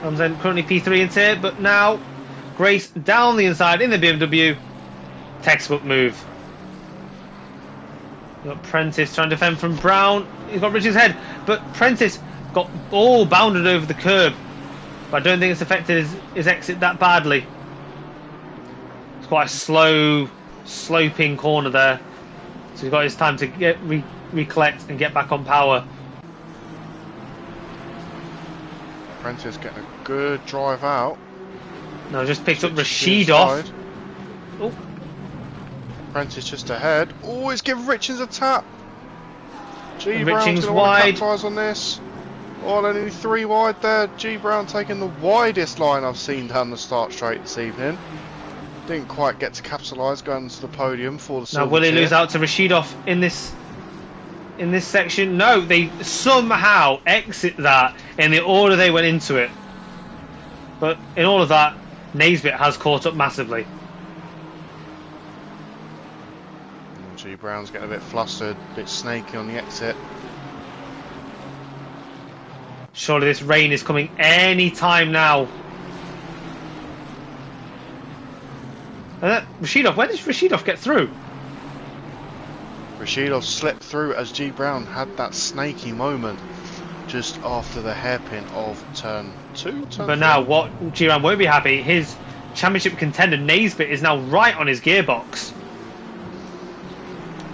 S1: Townsend currently P3 in tier, but now Grace down the inside in the BMW. Textbook move. You've got Prentice trying to defend from Brown. He's got Richard's head, but Prentice got all bounded over the curb. But I don't think it's affected his exit that badly. It's quite a slow, sloping corner there. So he's got his time to get recollect and get back on power.
S2: Prentice getting a good drive out.
S1: No, just picked up Rashidov. Oh.
S2: Prentice just ahead. Oh, he's giving Richards a tap. G Brown's
S1: Richings
S2: going to
S1: wide.
S2: want to capitalise on this. Oh, only 3 wide there. G Brown taking the widest line I've seen down the start straight this evening. Didn't quite get to capitalise going to the podium for the silver
S1: Now will he
S2: tier.
S1: lose out to Rashidov in this section? No, they somehow exit that in the order they went into it. But in all of that, Naisbitt has caught up massively.
S2: G Brown's getting a bit flustered, a bit snaky on the exit.
S1: Surely this rain is coming any time now. Rashidov, where does Rashidov get through?
S2: Rashidov slipped through as G Brown had that snaky moment just after the hairpin of turn 2.
S1: But now what G-Brown won't be happy, his championship contender Naisbitt is now right on his gearbox.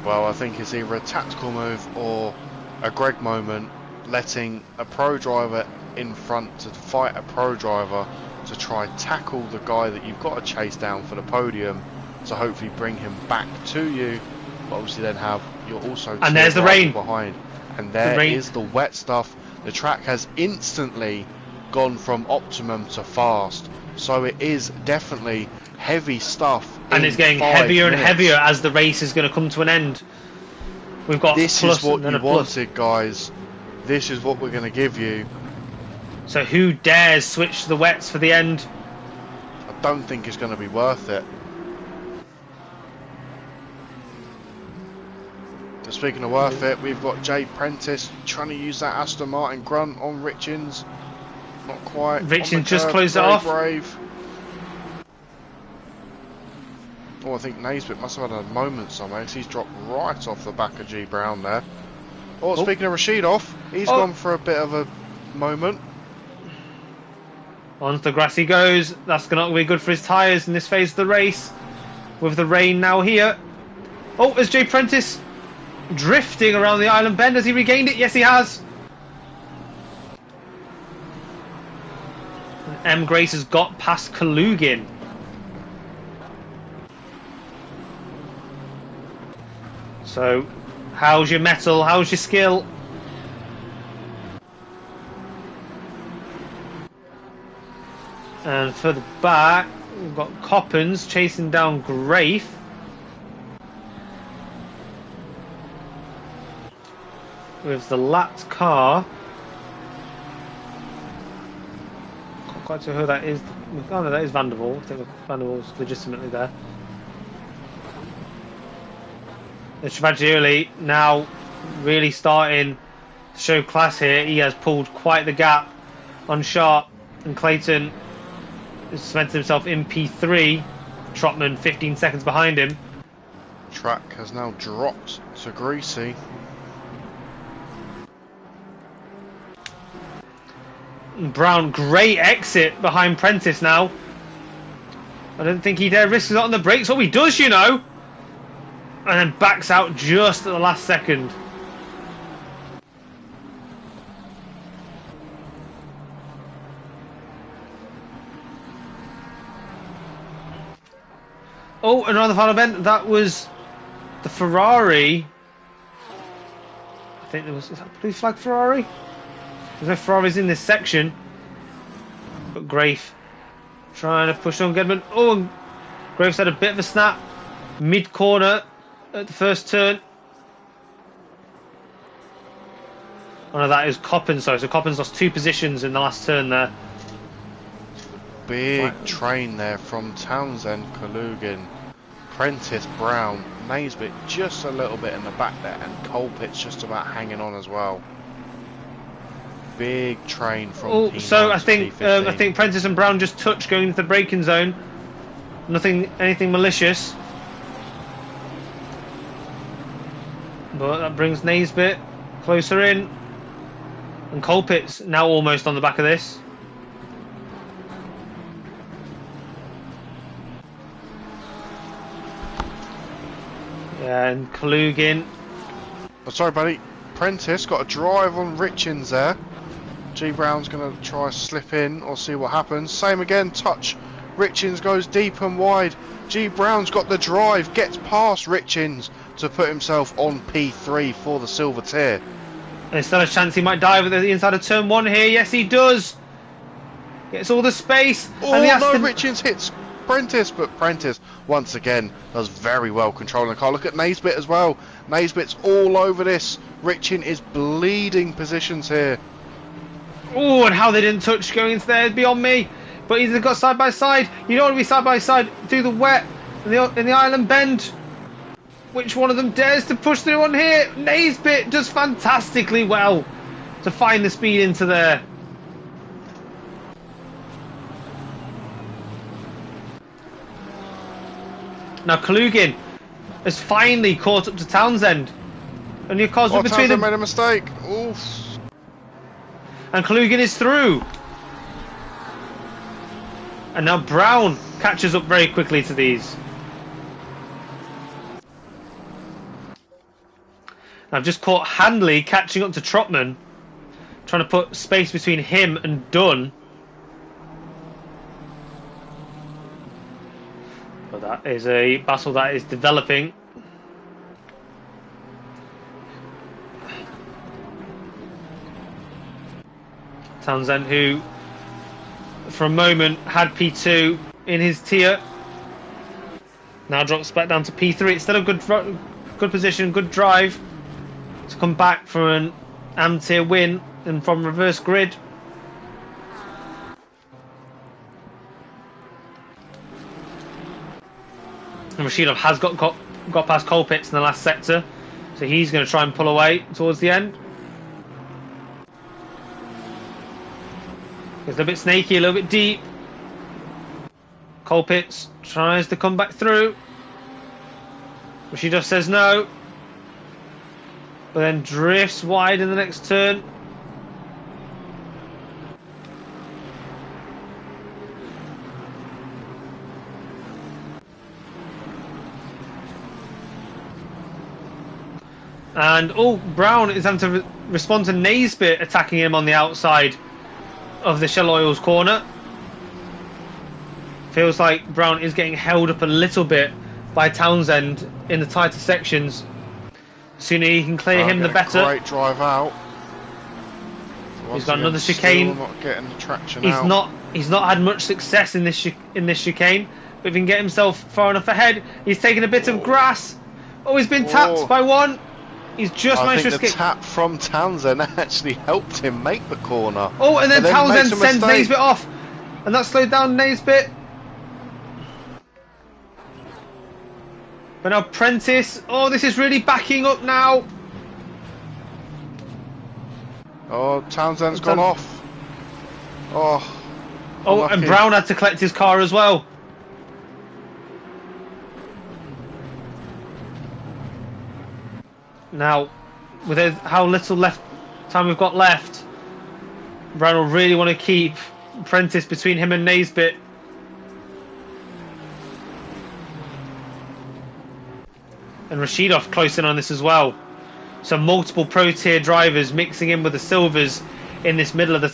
S2: Well, I think it's either a tactical move or a Greg moment, letting a pro driver in front to fight a pro driver to try tackle the guy that you've got to chase down for the podium to hopefully bring him back to you. But obviously then you're also
S1: and there's the rain
S2: behind, and there is the wet stuff. The track has instantly gone from optimum to fast, so it is definitely heavy stuff,
S1: and it's getting heavier and heavier as the race is going to come to an end. We've got
S2: this
S1: plus
S2: is what
S1: and
S2: you
S1: a plus.
S2: wanted, guys. This is what we're going to give you.
S1: So who dares switch to the wets for the end?
S2: I don't think it's going to be worth it. So speaking of worth it, we've got Jay Prentice trying to use that Aston Martin grunt on Richins. Not quite.
S1: Richins just closed it off.
S2: Brave. Oh, I think Naisbitt must have had a moment somewhere, because he's dropped right off the back of G Brown there. Oh, speaking of Rashidov, he's gone for a bit of a moment.
S1: Onto the grass he goes. That's going to be good for his tyres in this phase of the race. With the rain now here. Oh, is Jay Prentice drifting around the island bend? Has he regained it? Yes, he has. And M. Grace has got past Kalugin. So, how's your metal? How's your skill? And further back, we've got Coppens chasing down Grafe. With the Lat car. Can't quite tell who that is. Oh no, that is Vanderwall. I think Vanderwall's legitimately there. And Travaglioli now really starting to show class here. He has pulled quite the gap on Sharp, and Clayton has cemented himself in P3. Trotman 15 seconds behind him.
S2: Track has now dropped to Greasy.
S1: Brown, great exit behind Prentice now. I don't think he dare risk it on the brakes. Oh, he does, you know. And then backs out just at the last second. Oh, and around the final bend, that was the Ferrari. I think there was, is that blue flag Ferrari? There's no Ferraris in this section. But Grafe trying to push on Gedman. Oh, and Grafe's had a bit of a snap mid-corner at the first turn. Oh no, that is Coppens, sorry. So Coppens lost 2 positions in the last turn there.
S2: Big train there from Townsend, Kalugin, Prentice, Brown, Naisbitt just a little bit in the back there, and Colpitt's just about hanging on as well. Big train from P9
S1: so I
S2: to
S1: think
S2: P15.
S1: I think Prentice and Brown just touched going into the braking zone. Anything malicious. But that brings Naisbitt closer in. And Colpitt's now almost on the back of this. Yeah, and Kalugin.
S2: Oh, sorry, buddy. Prentice got a drive on Richins there. G Brown's going to try slip in or see what happens. Same again, touch. Richins goes deep and wide. G Brown's got the drive, gets past Richins to put himself on P3 for the silver tier.
S1: There's still a chance he might dive at the inside of turn 1 here. Yes, he does. Gets all the space.
S2: Oh,
S1: and
S2: no, Richins hits Prentice, but Prentice once again does very well controlling the car. Look at Naisbitt as well. Naisbitt's all over this. Richin is bleeding positions here.
S1: Oh, and how they didn't touch going into there is beyond me. But he's got side by side. You don't want to be side by side through the wet in the island bend. Which one of them dares to push through on here? Naisbitt does fantastically well to find the speed into there. Now Kalugin has finally caught up to Townsend. And your car's between
S2: Townsend
S1: them.
S2: made a mistake. Oof.
S1: And Kalugin is through. And now Brown catches up very quickly to these. I've just caught Handley catching up to Trotman, trying to put space between him and Dunn. But that is a battle that is developing. Townsend, who for a moment had P2 in his tier, now drops back down to P3. It's still a good position, good drive to come back for an AM tier win and from reverse grid. And Rashidov has got past Colpitts in the last sector, so he's going to try and pull away towards the end. It's a bit snaky, a little bit deep. Colpitts tries to come back through. Rashidov says no, but then drifts wide in the next turn. And Brown is having to respond to Naisbitt attacking him on the outside of the Shell Oils corner. Feels like Brown is getting held up a little bit by Townsend in the tighter sections. Sooner he can clear him, the better.
S2: Great drive out.
S1: He's got another chicane.
S2: Not getting the traction
S1: He's not had much success in this chicane, but if he can get himself far enough ahead, he's taken a bit of grass. He's been tapped by one. He's just managed to escape.
S2: The tap from Townsend actually helped him make the corner.
S1: And then Townsend sends Naisbitt off, and that slowed down Naisbitt. But now Prentice. This is really backing up now.
S2: Townsend's gone off.
S1: And Brown had to collect his car as well. Now, with how little time we've got left, Brown will really want to keep Prentice between him and Naisbitt. And Rashidov close in on this as well. So multiple pro tier drivers mixing in with the silvers in this middle of the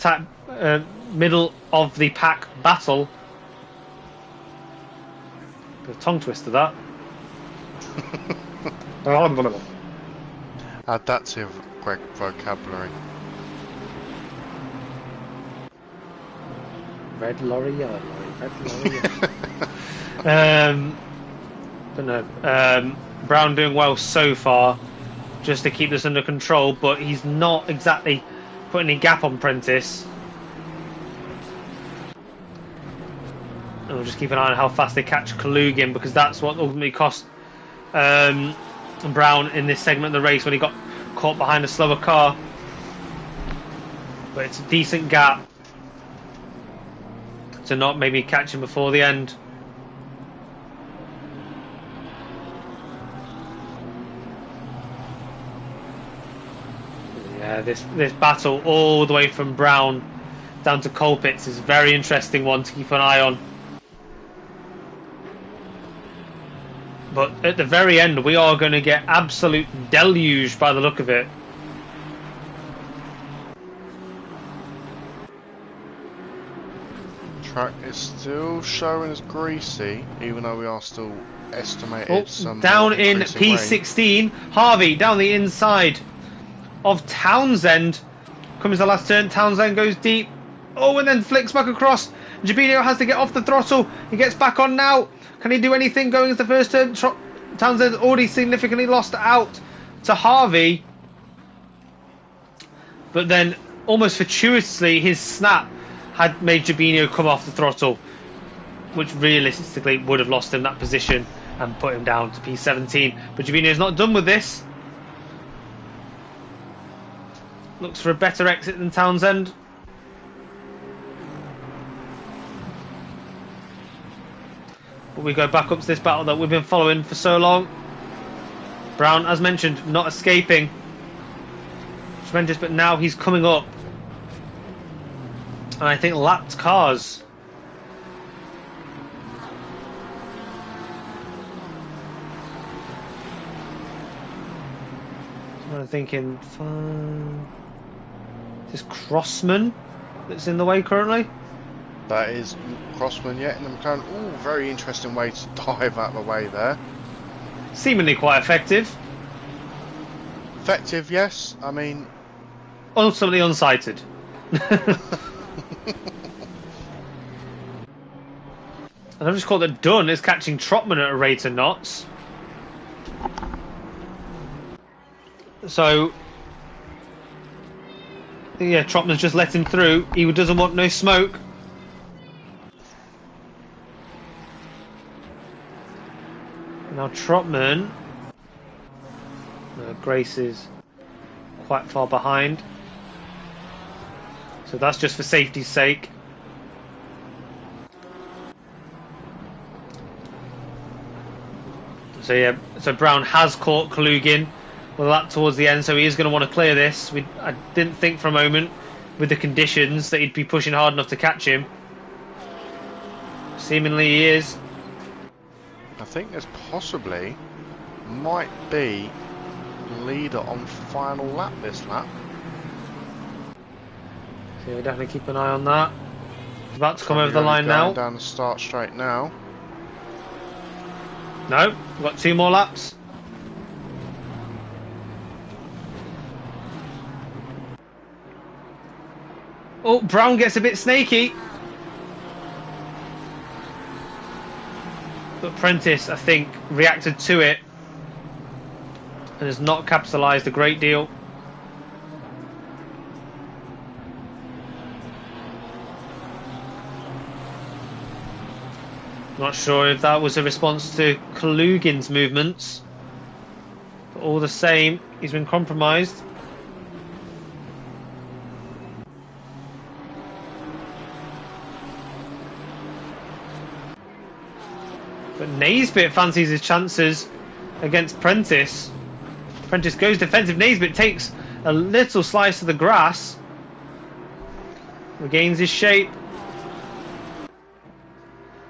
S1: pack battle. Bit of tongue twister that.
S2: Add that to Greg vocabulary.
S1: Red lorry, yellow lorry, red lorry, yellow. But no. Brown doing well so far, just to keep this under control, but he's not exactly putting any gap on Prentice. And we'll just keep an eye on how fast they catch Kalugin, because that's what ultimately cost Brown in this segment of the race when he got caught behind a slower car. But it's a decent gap to not maybe catch him before the end. Yeah, this battle all the way from Brown down to Colpitts is a very interesting one to keep an eye on. But at the very end, we are going to get absolute deluge by the look of it.
S2: Track is still showing as greasy, even though we are still estimated some
S1: down in P16.
S2: Rain.
S1: Harvey down the inside of Townsend. Comes the last turn. Townsend goes deep. And then flicks back across. Jabinho has to get off the throttle. He gets back on now. Can he do anything going into the first turn? Townsend already significantly lost out to Harvey. But then, almost fortuitously, his snap had made Jabinho come off the throttle, which realistically would have lost him that position and put him down to P17. But Jabinho's not done with this. Looks for a better exit than Townsend. But we go back up to this battle that we've been following for so long. Brown, as mentioned, not escaping. Tremendous, but now he's coming up. And I think lapped cars I'm thinking, is this Crossman that's in the way currently?
S2: That is Crossman, yeah, in the McLaren. Ooh, very interesting way to dive out of the way there.
S1: Seemingly quite effective.
S2: Effective, yes. I mean,
S1: Ultimately unsighted. And I've just caught that Dunn is catching Trotman at a rate of knots. So, yeah, Trotman's just let him through. He doesn't want no smoke. Now Trotman, Grace is quite far behind. So that's just for safety's sake. So yeah, so Brown has caught Kalugin with a lap towards the end, so he is going to want to clear this. I didn't think for a moment, with the conditions, that he'd be pushing hard enough to catch him. Seemingly he is.
S2: I think there's possibly might be leader on final lap this lap.
S1: So yeah, definitely keep an eye on that. He's about to come over the
S2: Probably
S1: line now.
S2: down the start straight now.
S1: No, we've got 2 more laps. Oh, Brown gets a bit snaky. But Prentice, I think, reacted to it and has not capitalised a great deal. Not sure if that was a response to Kalugin's movements. But all the same, he's been compromised. But Naisbitt fancies his chances against Prentice. Prentice goes defensive. Naisbitt takes a little slice of the grass. Regains his shape.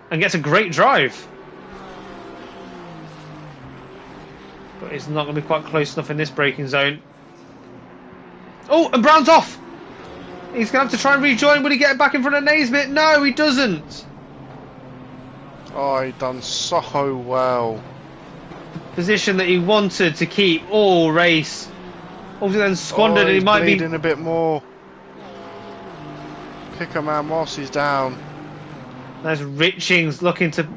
S1: And gets a great drive. But it's not going to be quite close enough in this braking zone. Oh, and Brown's off! He's going to have to try and rejoin. Will he get back in front of Naisbitt? No, he doesn't.
S2: Oh, he done so well.
S1: Position that he wanted to keep all race. Obviously then squandered, and he might be
S2: bleeding a bit more. Pick a man whilst he's down.
S1: There's Richings looking to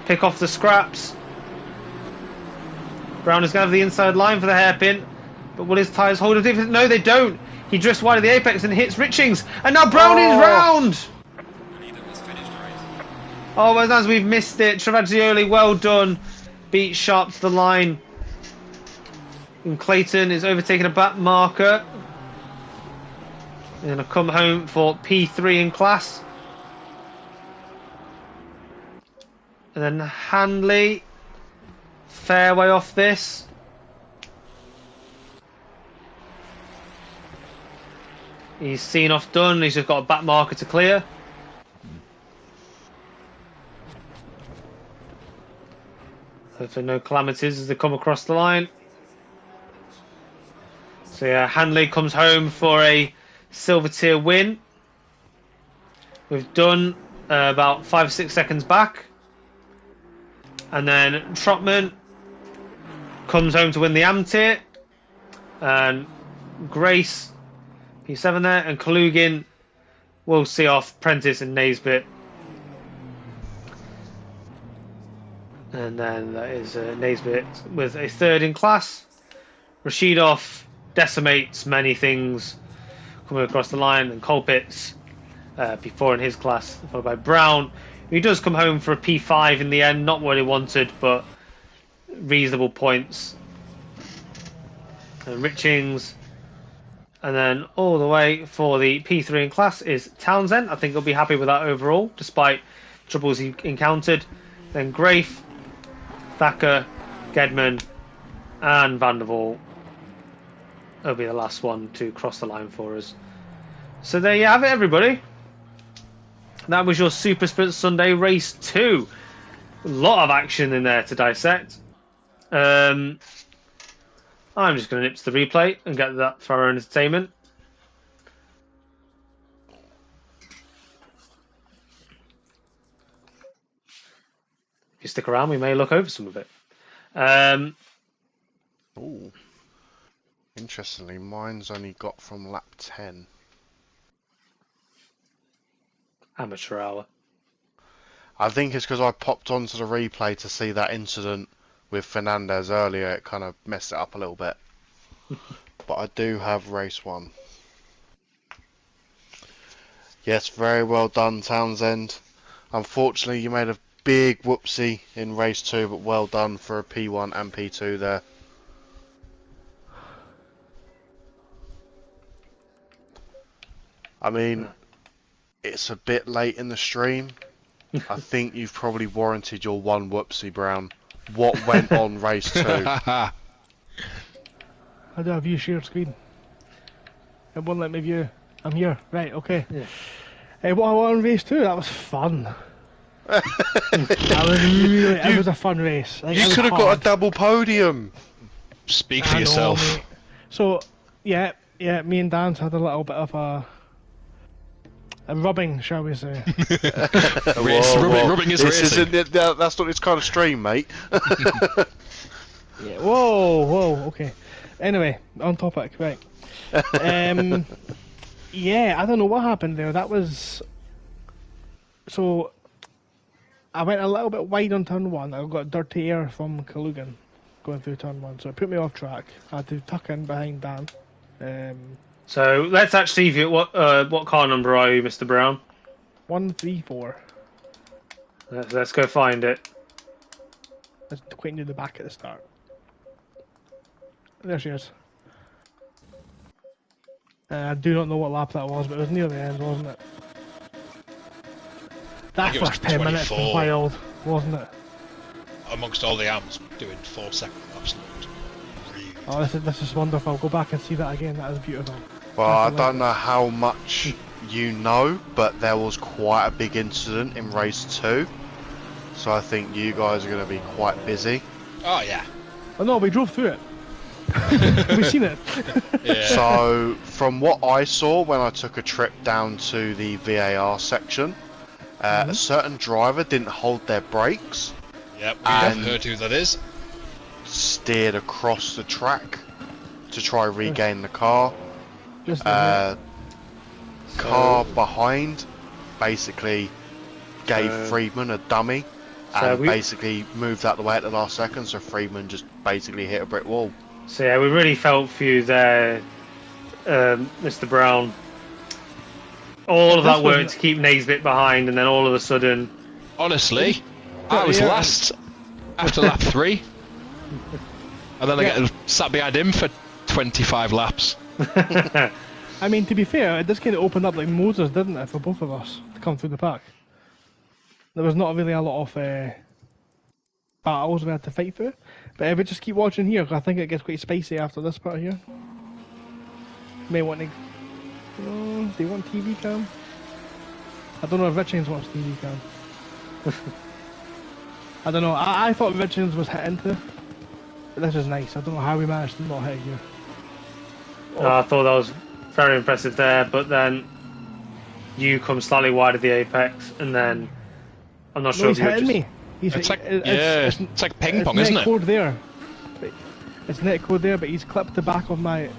S1: pick off the scraps. Brown is going to have the inside line for the hairpin. But will his tyres hold it? No, they don't. He drifts wide of the apex and hits Richings. And now Brown is round. Oh, well, as we've missed it. Travaggioli, well done. Beat sharp to the line. And Clayton is overtaking a back marker. And going to come home for P3 in class. And then Handley, fair way off this. He's seen off done. He's just got a back marker to clear. Hopefully no calamities as they come across the line. So yeah, Handley comes home for a silver tier win. We've done about 5 or 6 seconds back. And then Trotman comes home to win the AM tier. And Grace, P7 there. And Kalugin will see off Prentice and Naisbitt. And then that is Naisbitt with a 3rd in class. Rashidov decimates many things coming across the line. And Colpitts P4 in his class, followed by Brown. He does come home for a P5 in the end, not what he wanted, but reasonable points. And Richings. And then all the way for the P3 in class is Townsend. I think he'll be happy with that overall, despite troubles he encountered. Then Grafe, Thacker, Gedman, and Van der Waal will be the last one to cross the line for us. So there you have it, everybody. That was your Super Sprint Sunday Race 2. A lot of action in there to dissect. I I'm just going to nip to the replay and get that for our entertainment. If you stick around, we may look over some of it.
S2: Ooh. Interestingly, mine's only got from lap 10.
S1: Amateur hour.
S2: I think it's because I popped onto the replay to see that incident with Fernandez earlier. It kind of messed it up a little bit. But I do have race 1. Yes, very well done, Townsend. Unfortunately, you made a big whoopsie in race 2, but well done for a P1 and P2 there. I mean, it's a bit late in the stream. I think you've probably warranted your one whoopsie, Brown. What went on race 2?
S3: I do have view share screen. It won't let me view. I'm here. Right, okay.
S1: Yeah.
S3: What I won on race 2, that was fun. It was a fun race. Like,
S2: You could have got a double podium.
S5: Speak for
S3: I know,
S5: yourself.
S3: mate. So, yeah, me and Dan had a little bit of a rubbing, shall we say.
S5: Rubbing is racing.
S2: That's not its kind of stream, mate.
S3: Yeah. Whoa, okay. Anyway, on topic, right. Yeah, I don't know what happened there. That was... So, I went a little bit wide on turn 1. I got dirty air from Kalugan going through turn 1, so it put me off track. I had to tuck in behind Dan.
S1: So let's actually view what car number are you, Mr. Brown?
S3: 134.
S1: Let's go find it.
S3: That's quite near the back at the start. There she is. I do not know what lap that was, but it was near the end, wasn't it? That
S5: think it was
S3: first 10 minutes was
S5: 24.
S3: wild, wasn't it?
S5: Amongst all the AMs doing 4-second laps. Really
S3: Oh, this is wonderful. Go back and see that again. That is beautiful.
S2: Well, I
S3: That's
S2: don't know how much you know, but there was quite a big incident in race 2. So I think you guys are going to be quite busy.
S5: Oh yeah.
S3: Oh no, we drove through it. We've seen it.
S5: Yeah.
S2: So, from what I saw when I took a trip down to the VAR section, a certain driver didn't hold their brakes,
S5: Yep, we have
S2: and-
S5: heard who that is.
S2: steered across the track to try regain the car.
S3: Just
S2: Car behind basically gave Friedman a dummy
S1: So
S2: and
S1: we-
S2: basically moved out the way at the last second, so Friedman just basically hit a brick wall.
S1: So yeah, we really felt for you there, Mr. Brown. All of
S3: This
S1: that work
S3: wasn't-
S1: to keep Naisbitt behind, and then all of a sudden,
S5: Honestly, I was
S3: Yeah.
S5: last after lap 3. And then I
S3: Yeah.
S5: get sat behind him for 25 laps.
S3: I mean, to be fair, this kind of opened up like Moses, didn't it, for both of us to come through the pack. There was not really a lot of battles we had to fight through. But if we just keep watching here, 'cause I think it gets quite spicy after this part here. May want to. Do you want TV cam? I don't know if Richings wants TV cam. I don't know. I thought Richings was hit into. But this is nice. I don't know how we managed to not hit here.
S1: I thought that was very impressive there. But then you come slightly wide of the apex, and then I'm not
S3: No,
S1: sure
S3: he's
S1: if you were
S3: hitting
S1: just...
S3: me. He's
S5: It's like,
S3: it's
S5: it's like ping
S3: it's
S5: pong,
S3: net
S5: isn't it?
S3: code there. It's net code there, but he's clipped the back of my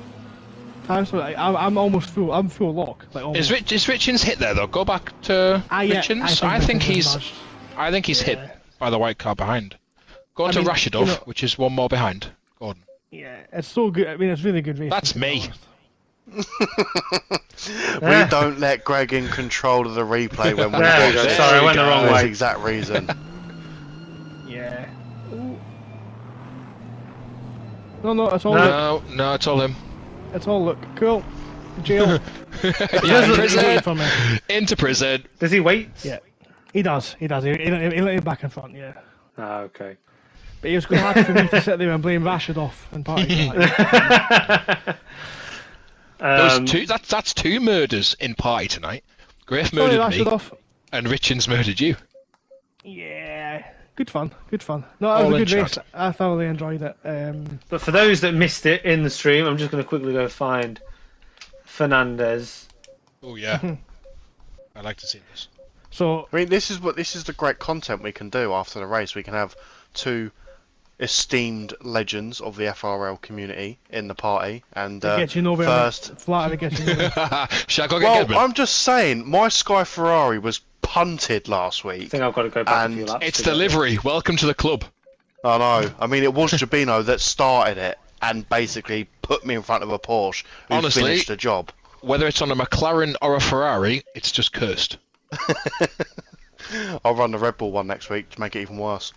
S3: tire, so I'm almost full. I'm full lock. Like almost.
S5: Is Richins hit there though? Go back to
S3: Yeah,
S5: Richins. I think
S3: Richins
S5: he's
S3: is nudged.
S5: I think he's hit
S3: Yeah.
S5: by the white car behind. Go on
S3: I
S5: to
S3: mean,
S5: Rashidov,
S3: you know-
S5: which is one more behind. Gordon.
S3: Yeah, it's so good. I mean, it's really good racing.
S5: That's
S3: to be
S5: me.
S3: honest.
S2: We don't let Greg in control of the replay when we
S1: There
S2: watch
S1: we go.
S2: it.
S1: Sorry, I went the wrong
S2: That's
S1: way.
S2: the exact reason.
S3: Yeah. Ooh. No, it's all
S1: No.
S5: No, it's all him.
S3: It's all look cool. Jail.
S5: Yeah,
S3: He's
S5: prison.
S3: waiting for me.
S5: Into prison.
S1: Does he wait?
S3: Yeah, he does. He let me back in front. Yeah.
S1: Ah, okay.
S3: But he was quite happy for me to sit there and blame Rashidov and party. That.
S5: That's two murders in party tonight. Grafe
S3: Sorry,
S5: murdered me,
S3: Rashidov.
S5: and Richins murdered you.
S3: Yeah. Good fun. No, it was a good race. I thoroughly enjoyed it.
S1: But for those that missed it in the stream, I'm just going to quickly go find Fernandez.
S5: Oh yeah. I'd like to see this.
S3: So
S2: I mean, this is the great content we can do after the race. We can have two esteemed legends of the FRL community in the party, and
S3: it gets you nowhere.
S2: first.
S3: Flat, it gets you nowhere.
S5: Shall I go
S2: Well,
S5: get Gedman?
S2: I'm just saying, my Sky Ferrari was punted last
S1: I
S2: week.
S1: think I've got to go back a few
S2: And
S1: laps.
S5: It's
S1: to get
S5: delivery. Welcome to the club.
S2: I know. I mean, it was Jabino that started it and basically put me in front of a Porsche who
S5: Honestly,
S2: finished the job.
S5: Whether it's on a McLaren or a Ferrari, it's just cursed.
S2: I'll run the Red Bull one next week to make it even worse.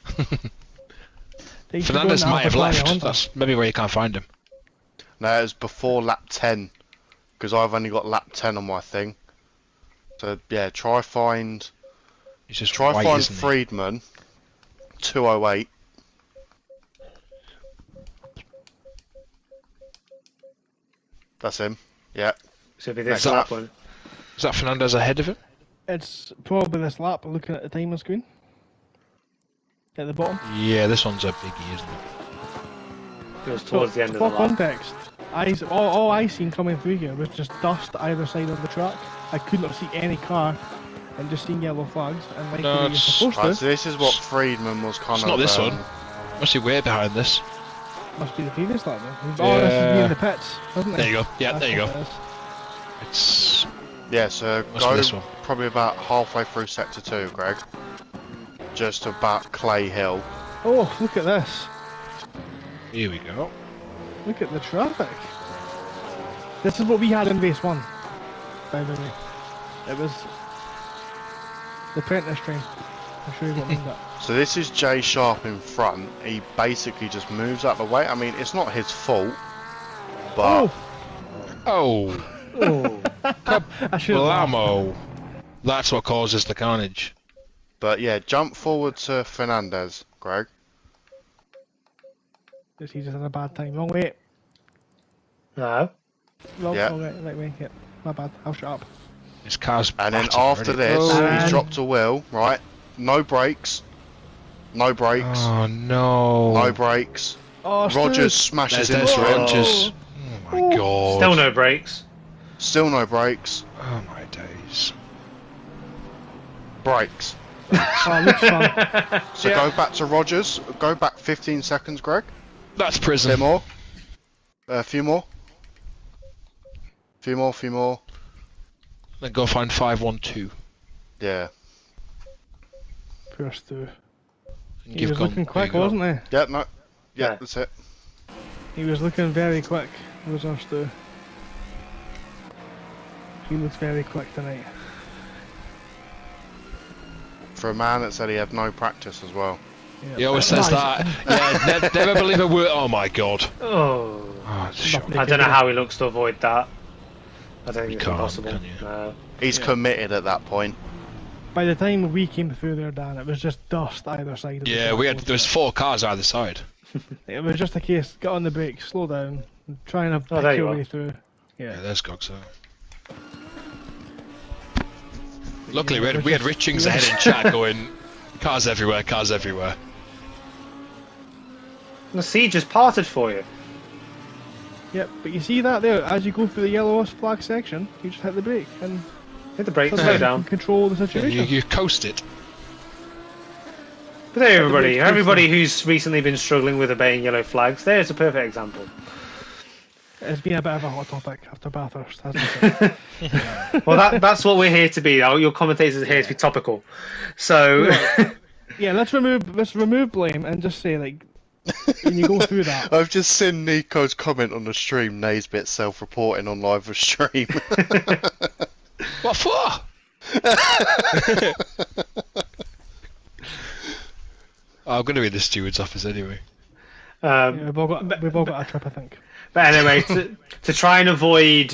S3: They should go in
S5: Fernandez
S3: the
S5: might have
S3: AlphaTauri
S5: left.
S3: Honda.
S5: That's maybe where you can't find him.
S2: No, it was before lap 10, because I've only got lap 10 on my thing. So yeah, try find
S5: He's just white, isn't he?
S2: Friedman, 208. That's him. Yeah.
S1: So it'll be this
S2: Next
S1: lap
S2: lap.
S1: one.
S5: Is that Fernandez ahead of him?
S3: It's probably this lap. Looking at the timer screen at the bottom.
S5: Yeah, this one's a biggie, isn't it?
S1: It was towards the end of the
S3: For
S1: lap.
S3: context, all I seen coming through here was just dust either side of the track. I could not see any car, and just seen yellow flags. And like
S5: No,
S3: you're
S5: it's-
S3: supposed
S2: Right,
S3: to,
S2: so this is what Friedman was kind
S5: It's
S2: of.
S5: not this one. Must be way behind this.
S3: must be the previous lap then. Oh, this is me in the pits, isn't it?
S5: There you go. Yeah,
S3: That's
S5: there you
S3: what
S5: go.
S3: it is.
S5: It's
S2: Yeah, so
S5: Must be this
S2: go
S5: one.
S2: probably about halfway through sector 2, Greg. Just about Clay Hill.
S3: Oh, look at this.
S5: here we go.
S3: Look at the traffic. This is what we had in race 1, by the way. It was the apprentice train. I'm sure you won't mind that.
S2: So this is Jay Sharp in front. He basically just moves out the way. I mean, it's not his fault, but
S5: Oh,
S1: Oh,
S3: I should have laughed.
S5: blammo! That's what causes the carnage.
S2: yeah, jump forward to Fernandez, Greg.
S3: He's just had a bad time. Wrong way.
S1: no.
S3: Wrong,
S2: Yeah.
S3: right way. Yeah, my bad. I'll shut up.
S5: His car's
S2: And then
S5: battered
S2: after
S5: already.
S2: this,
S3: Oh,
S2: he's
S3: man.
S2: dropped a wheel, right? No brakes. No brakes.
S5: Oh no!
S2: No brakes.
S3: Oh,
S2: Rogers
S3: Stu.
S2: smashes
S5: There's
S2: into him.
S5: Rogers. Oh my god!
S1: Still no brakes.
S2: Still no brakes.
S5: Oh my days!
S2: Brakes.
S3: Oh, looks fun.
S2: So
S1: Yeah.
S2: go back to Rogers. Go back 15 seconds, Greg.
S5: That's
S2: A bit
S5: prison.
S2: more. A few more. Few more.
S5: Then go find 512
S2: Yeah.
S3: Poor Stu.
S5: and
S3: He
S5: give
S3: was
S5: Gun.
S3: looking
S5: there
S3: quick,
S5: you go.
S3: wasn't he?
S2: Yeah, no. Yeah,
S1: Yeah.
S2: that's it.
S3: He was looking very quick. Was our Stu. He looks very quick tonight.
S2: For a man that said he had no practice as well.
S3: Yeah.
S5: He always says that. Yeah, never believe a word. Oh my god!
S1: Oh,
S5: Oh, it's a shock.
S1: I don't know how he looks to avoid that. I don't think
S5: You
S1: it's
S5: can't,
S1: impossible.
S5: can you?
S1: No.
S2: He's
S3: Yeah.
S2: committed at that point.
S3: By the time we came through there, Dan, it was just dust either side of the
S5: Yeah,
S3: track,
S5: we had.
S3: wasn't
S5: There was 4 cars either side.
S3: it? It was just a case, get on the brakes, slow down, try and
S1: Oh, there
S3: pick
S1: you
S3: your
S1: are.
S3: way through.
S5: Yeah,
S3: Yeah.
S5: there's Gogso. Luckily, we had Richings ahead in chat going, cars everywhere, cars everywhere.
S1: The sea just parted for you.
S3: Yep, but you see that there, as you go through the yellow flag section, you just hit the brake and
S1: Hit the brakes,
S3: suddenly
S1: slow
S3: you
S1: down.
S3: can control the situation.
S5: You coast it.
S1: But there, everybody.
S3: brakes,
S1: Everybody who's recently been struggling with obeying yellow flags, there's a perfect example.
S3: It's been a bit of a hot topic after Bathurst, hasn't it?
S1: Well, that's what we're here to be. Your commentators are here to be topical. So,
S3: Yeah, let's remove blame and just say, like, when you go through that,
S2: I've just seen Nico's comment on the stream. Naisbit self-reporting on live stream.
S5: What for? I'm going to be in the steward's office anyway.
S3: yeah, we've all got a trip, I think.
S1: But anyway, to try and avoid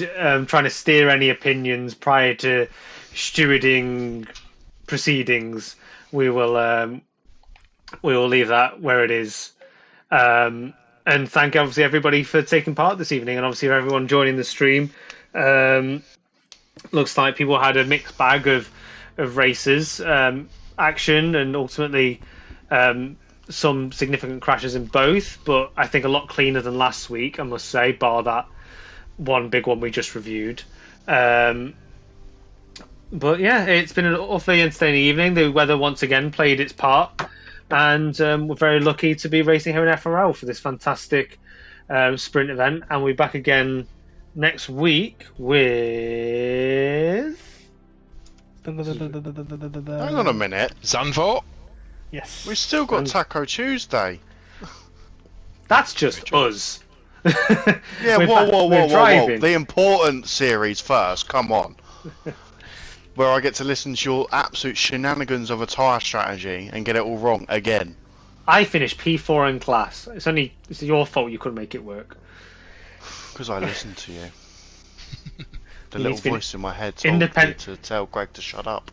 S1: trying to steer any opinions prior to stewarding proceedings, we will leave that where it is. And thank obviously everybody for taking part this evening, and obviously everyone joining the stream. Looks like people had a mixed bag of races, action, and ultimately Some significant crashes in both, but I think a lot cleaner than last week, I must say, bar that one big one we just reviewed. But yeah, it's been an awfully entertaining evening. The weather once again played its part, and we're very lucky to be racing here in FRL for this fantastic sprint event. And we're back again next week with...
S2: Hang on a minute.
S5: Zandvoort?
S3: Yes.
S2: We've still got Taco Tuesday.
S1: That's just us.
S2: Yeah,
S1: We're
S2: whoa.
S1: driving.
S2: The important series first, come on. Where I get to listen to your absolute shenanigans of a tyre strategy and get it all wrong again.
S1: I finished P4 in class. It's your fault you couldn't make it work.
S2: Because I listened to you. The
S1: You
S2: little
S1: need to be
S2: voice in my head told me to tell Greg to shut up.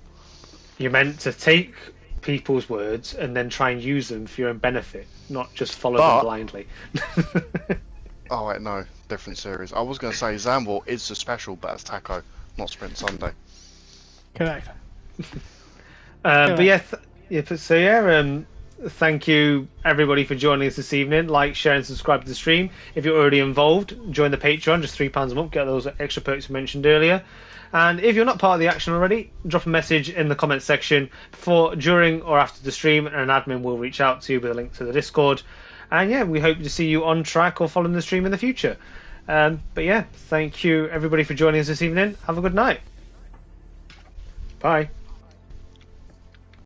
S1: You're meant to take people's words and then try and use them for your own benefit, not just follow them blindly.
S2: Oh wait, no, different series. I was going to say Zambor is the special, but it's Taco, not Sprint Sunday.
S3: Correct.
S1: But thank you everybody for joining us this evening. Like, share and subscribe to the stream. If you're already involved, join the Patreon, just £3 a month, get those extra perks we mentioned earlier. And if you're not part of the action already, drop a message in the comments section before, during or after the stream, and an admin will reach out to you with a link to the Discord. And yeah, we hope to see you on track or following the stream in the future. But yeah, thank you everybody for joining us this evening. Have a good night. Bye.